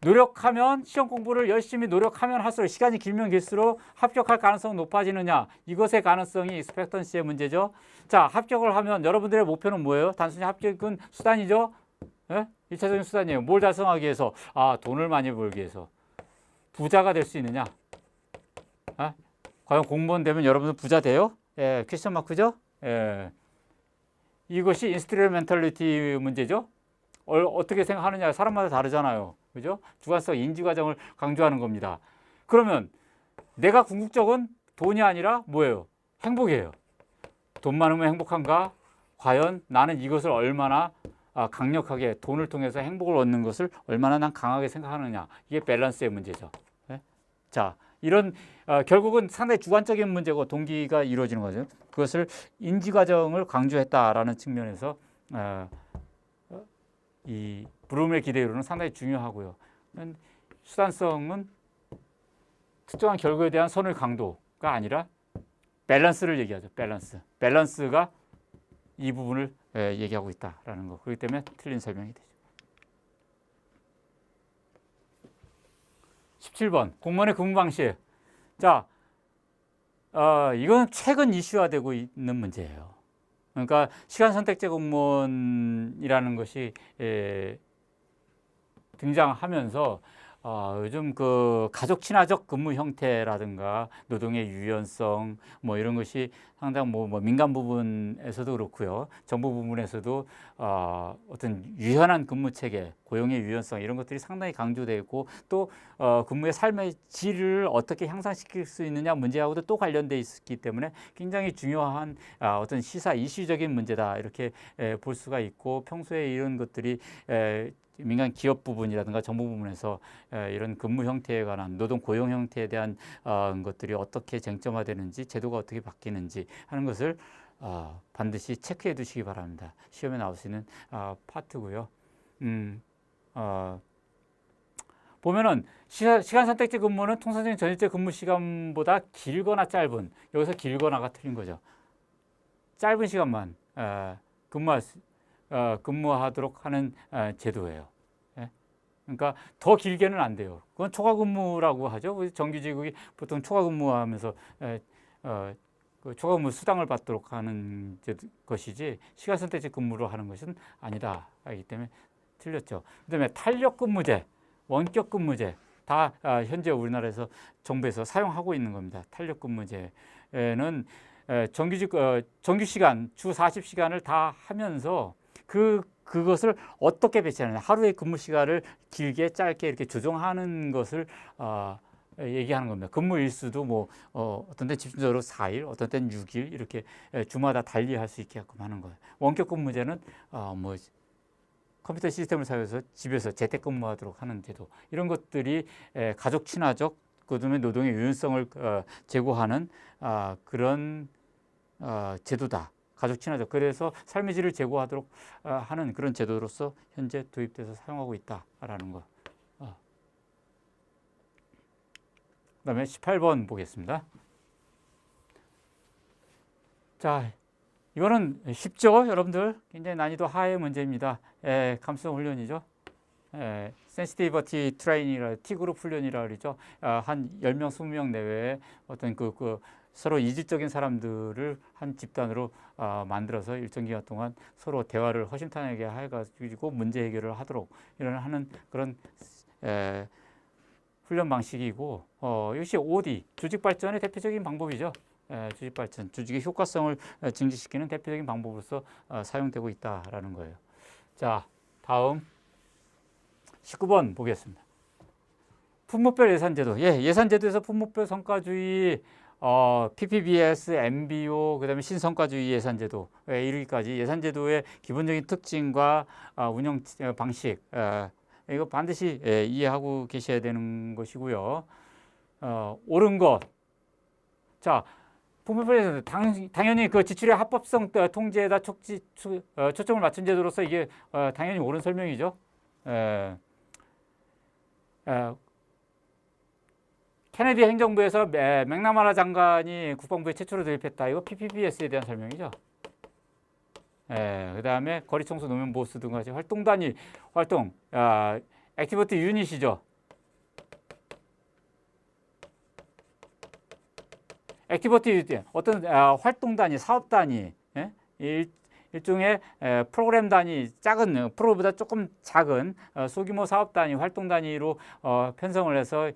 노력하면 시험 공부를 열심히 노력하면 할수록 시간이 길면 길수록 합격할 가능성은 높아지느냐. 이것의 가능성이 익스펙턴시의 문제죠. 자, 합격을 하면 여러분들의 목표는 뭐예요? 단순히 합격은 수단이죠. 1차적인 수단이에요. 뭘 달성하기 위해서? 돈을 많이 벌기 위해서. 부자가 될 수 있느냐? 과연 공무원 되면 여러분들 부자 돼요? 퀘스천 마크죠? 이것이 인스트루멘털리티 문제죠. 어떻게 생각하느냐 사람마다 다르잖아요. 그죠? 주관성 인지 과정을 강조하는 겁니다. 그러면 내가 궁극적은 돈이 아니라 뭐예요? 행복이에요. 돈 많으면 행복한가? 과연 나는 이것을 얼마나 강력하게 돈을 통해서 행복을 얻는 것을 얼마나 난 강하게 생각하느냐. 이게 밸런스의 문제죠. 자, 이런 결국은 상당히 주관적인 문제고 동기가 이루어지는 거죠. 그것을 인지 과정을 강조했다라는 측면에서 이 브룸의 기대이론은 상당히 중요하고요. 수단성은 특정한 결과에 대한 선의 강도가 아니라 밸런스를 얘기하죠. 밸런스가 이 부분을 얘기하고 있다라는 거. 그렇기 때문에 틀린 설명이 되죠. 17번 공무원의 근무 방식. 자, 이건 최근 이슈화되고 있는 문제예요. 그러니까 시간 선택제 공무원이라는 것이 등장하면서 요즘 그 가족 친화적 근무 형태라든가 노동의 유연성 뭐 이런 것이 상당 뭐 민간 부분에서도 그렇고요. 정부 부분에서도 어떤 유연한 근무 체계, 고용의 유연성 이런 것들이 상당히 강조되어 있고 또 근무의 삶의 질을 어떻게 향상시킬 수 있느냐 문제하고도 또 관련돼 있기 때문에 굉장히 중요한 어떤 시사 이슈적인 문제다 이렇게 볼 수가 있고 평소에 이런 것들이 민간 기업 부분이라든가 정부 부분에서 이런 근무 형태에 관한 노동 고용 형태에 대한 것들이 어떻게 쟁점화되는지 제도가 어떻게 바뀌는지 하는 것을 반드시 체크해 두시기 바랍니다. 시험에 나올 수 있는 파트고요. 보면은 시간 선택제 근무는 통상적인 전일제 근무 시간보다 길거나 짧은 여기서 길거나가 틀린 거죠. 짧은 시간만 근무하도록 하는 제도예요. 예? 그러니까 더 길게는 안 돼요. 그건 초과근무라고 하죠. 정규직이 보통 초과근무하면서 그 초과근무 수당을 받도록 하는 것이지 시간 선택제 근무로 하는 것은 아니다. 하기 때문에 틀렸죠. 그다음에 탄력근무제, 원격근무제 다 현재 우리나라에서 정부에서 사용하고 있는 겁니다. 탄력근무제는 정규 시간 주 40시간을 다 하면서 그것을 어떻게 배치하느냐 하루의 근무 시간을 길게 짧게 이렇게 조정하는 것을 얘기하는 겁니다. 근무 일수도 뭐 어떤 때 집중적으로 4일, 어떤 때는 6일 이렇게 주마다 달리할 수 있게끔 하는 거예요. 원격 근무제는 뭐 컴퓨터 시스템을 사용해서 집에서 재택근무하도록 하는 제도 이런 것들이 가족 친화적 그다음에 노동의 유연성을 제고하는 그런 제도다. 가족 친화적. 그래서 삶의 질을 제고하도록 하는 그런 제도로서 현재 도입돼서 사용하고 있다라는 거. 그다음에 18번 보겠습니다. 자, 이거는 쉽죠, 여러분들. 굉장히 난이도 하의 문제입니다. 감수성 훈련이죠. 센시티비티 트레이닝이라 T그룹 훈련이라 그러죠. 한 10명, 20명 내외의 어떤 그 서로 이질적인 사람들을 한 집단으로 만들어서 일정 기간 동안 서로 대화를 허심탄회하게 해가지고 문제 해결을 하도록 이런 하는 그런 훈련 방식이고 이것이 OD 조직 발전의 대표적인 방법이죠. 조직 발전, 조직의 효과성을 증진시키는 대표적인 방법으로서 사용되고 있다라는 거예요. 자, 다음 19번 보겠습니다. 품목별 예산제도. 예산제도에서 품목별 성과주의, PPBS, MBO, 그다음에 신성과주의 예산제도 이르기까지 예산제도의 기본적인 특징과 운영 방식 이거 반드시 이해하고 계셔야 되는 것이고요. 옳은 것. 자, 품목별 예산 당연히 그 지출의 합법성 통제에다 초점을 맞춘 제도로서 이게 당연히 옳은 설명이죠. 케네디 행정부에서 맥나마라 장관이 국방부에 최초로 도입했다. 이거 PPBS에 대한 설명이죠. 그 다음에 거리청소, 노면보수 등 같이 활동, 액티비티 유닛이죠. 액티비티 유닛, 어떤 활동 단위, 사업 단위, 일종의 프로그램 단위, 작은 프로보다 조금 작은 소규모 사업 단위, 활동 단위로 편성을 해서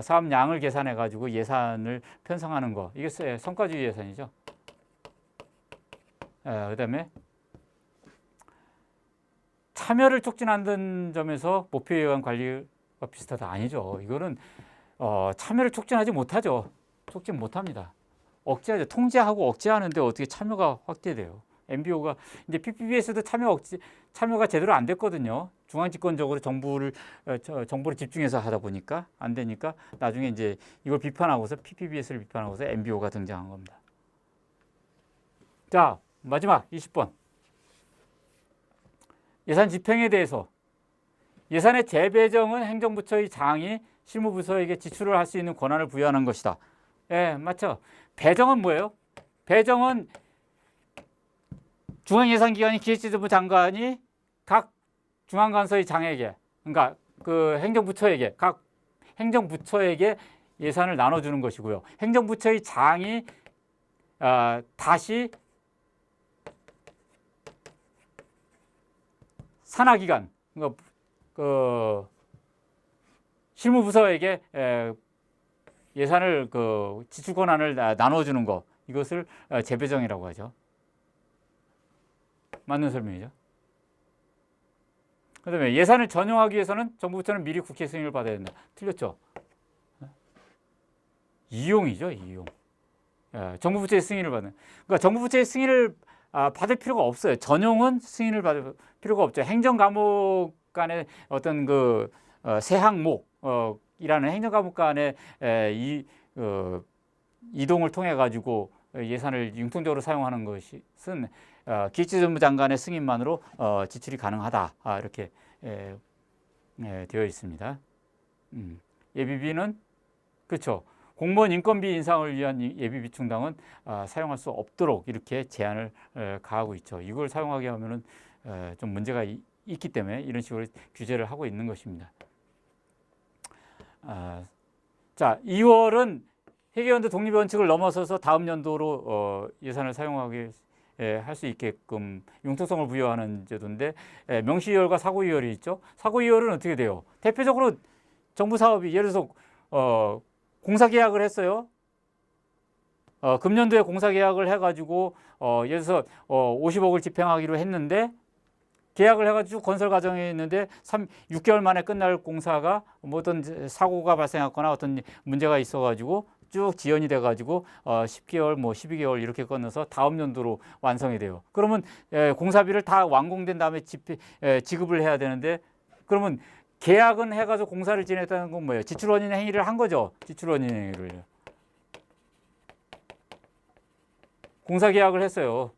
사업량을 계산해 가지고 예산을 편성하는 거. 이게 성과주의 예산이죠. 그다음에 참여를 촉진하는 점에서 목표에 의한 관리가 비슷하다. 아니죠. 이거는 참여를 촉진하지 못하죠. 촉진 못합니다. 억제하죠. 통제하고 억제하는데 어떻게 참여가 확대돼요. MBO가 이제 PPBS도 참여가 제대로 안 됐거든요. 중앙집권적으로 정부를 집중해서 하다 보니까 안 되니까 나중에 이제 이걸 비판하고서 PPBS를 비판하고서 MBO가 등장한 겁니다. 자, 마지막 20번. 예산 집행에 대해서 예산의 재배정은 행정부처의 장이 실무부서에게 지출을 할 수 있는 권한을 부여하는 것이다. 맞죠? 배정은 뭐예요? 배정은 중앙예산기관인 기획재정부 장관이 각 중앙관서의 장에게, 그러니까 그 행정부처에게, 각 행정부처에게 예산을 나눠주는 것이고요. 행정부처의 장이 다시 산하기관, 그러니까 그 실무부서에게 예산을 그 지출 권한을 나눠주는 거, 이것을 재배정이라고 하죠. 맞는 설명이죠. 그다음에 예산을 전용하기 위해서는 정부 부처는 미리 국회 승인을 받아야 된다. 틀렸죠? 이용이죠, 이용. 정부 부처의 승인을 받는. 그러니까 정부 부처의 승인을 받을 필요가 없어요. 전용은 승인을 받을 필요가 없죠. 행정 과목 간의 어떤 그 새 항목 이라는 행정 과목 간의 이동을 통해 가지고 예산을 융통적으로 사용하는 것은 기획재정부 장관의 승인만으로 지출이 가능하다. 이렇게 되어 있습니다. 예비비는 그렇죠. 공무원 인건비 인상을 위한 예비비 충당은 사용할 수 없도록 이렇게 제한을 가하고 있죠. 이걸 사용하게 하면은 좀 문제가 있기 때문에 이런 식으로 규제를 하고 있는 것입니다. 자, 2월은 회계연도 독립 원칙을 넘어서서 다음 연도로 예산을 사용하게 할 수 있게끔 융통성을 부여하는 제도인데 명시이월과 사고이월이 있죠. 사고이월은 어떻게 돼요? 대표적으로 정부 사업이 예를 들어서 공사 계약을 했어요. 금년도에 공사 계약을 해가지고 예를 들어서 50억을 집행하기로 했는데 계약을 해가지고 건설 과정에 있는데 6개월 만에 끝날 공사가 뭐 어떤 사고가 발생했거나 어떤 문제가 있어가지고 쭉 지연이 돼가지고 10개월, 뭐 12개월 이렇게 건너서 다음 연도로 완성이 돼요. 그러면 공사비를 다 완공된 다음에 지급을 해야 되는데 그러면 계약은 해가지고 공사를 진행했다는 건 뭐예요? 지출원인 행위를 한 거죠. 지출원인 행위를. 공사 계약을 했어요.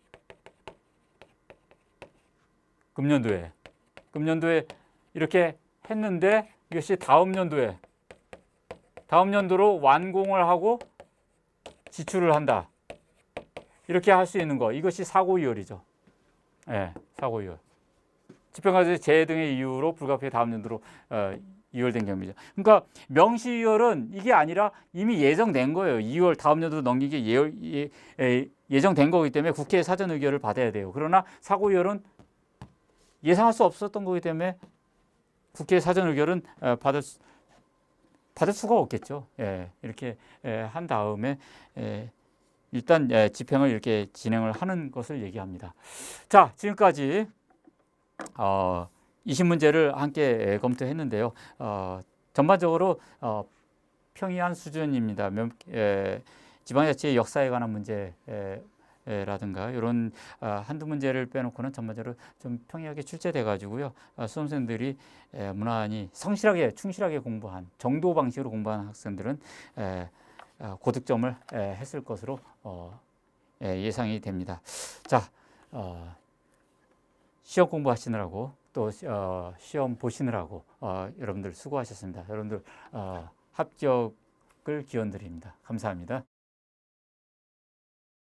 금년도에 이렇게 했는데 이것이 다음 연도로 완공을 하고 지출을 한다. 이렇게 할 수 있는 거. 이것이 사고이월이죠. 사고이월. 집행과세 재해 등의 이유로 불가피해 다음 연도로 이월된 경우죠. 그러니까 명시이월은 이게 아니라 이미 예정된 거예요. 2월 다음 연도 넘기기 예정된 거기 때문에 국회 사전 의결을 받아야 돼요. 그러나 사고이월은 예상할 수 없었던 거기 때문에 국회 사전 의결은 받을 수가 없겠죠. 이렇게 한 다음에 일단 집행을 이렇게 진행을 하는 것을 얘기합니다. 자, 지금까지 20문제를 함께 검토했는데요. 전반적으로 평이한 수준입니다. 지방자치의 역사에 관한 문제라든가 이런 한두 문제를 빼놓고는 전반적으로 좀 평이하게 출제돼 가지고요. 수험생들이 무난히 성실하게 충실하게 공부한 정도 방식으로 공부한 학생들은 고득점을 했을 것으로 예상이 됩니다. 자, 시험 공부하시느라고 또 시험 보시느라고 여러분들 수고하셨습니다. 여러분들 합격을 기원드립니다. 감사합니다.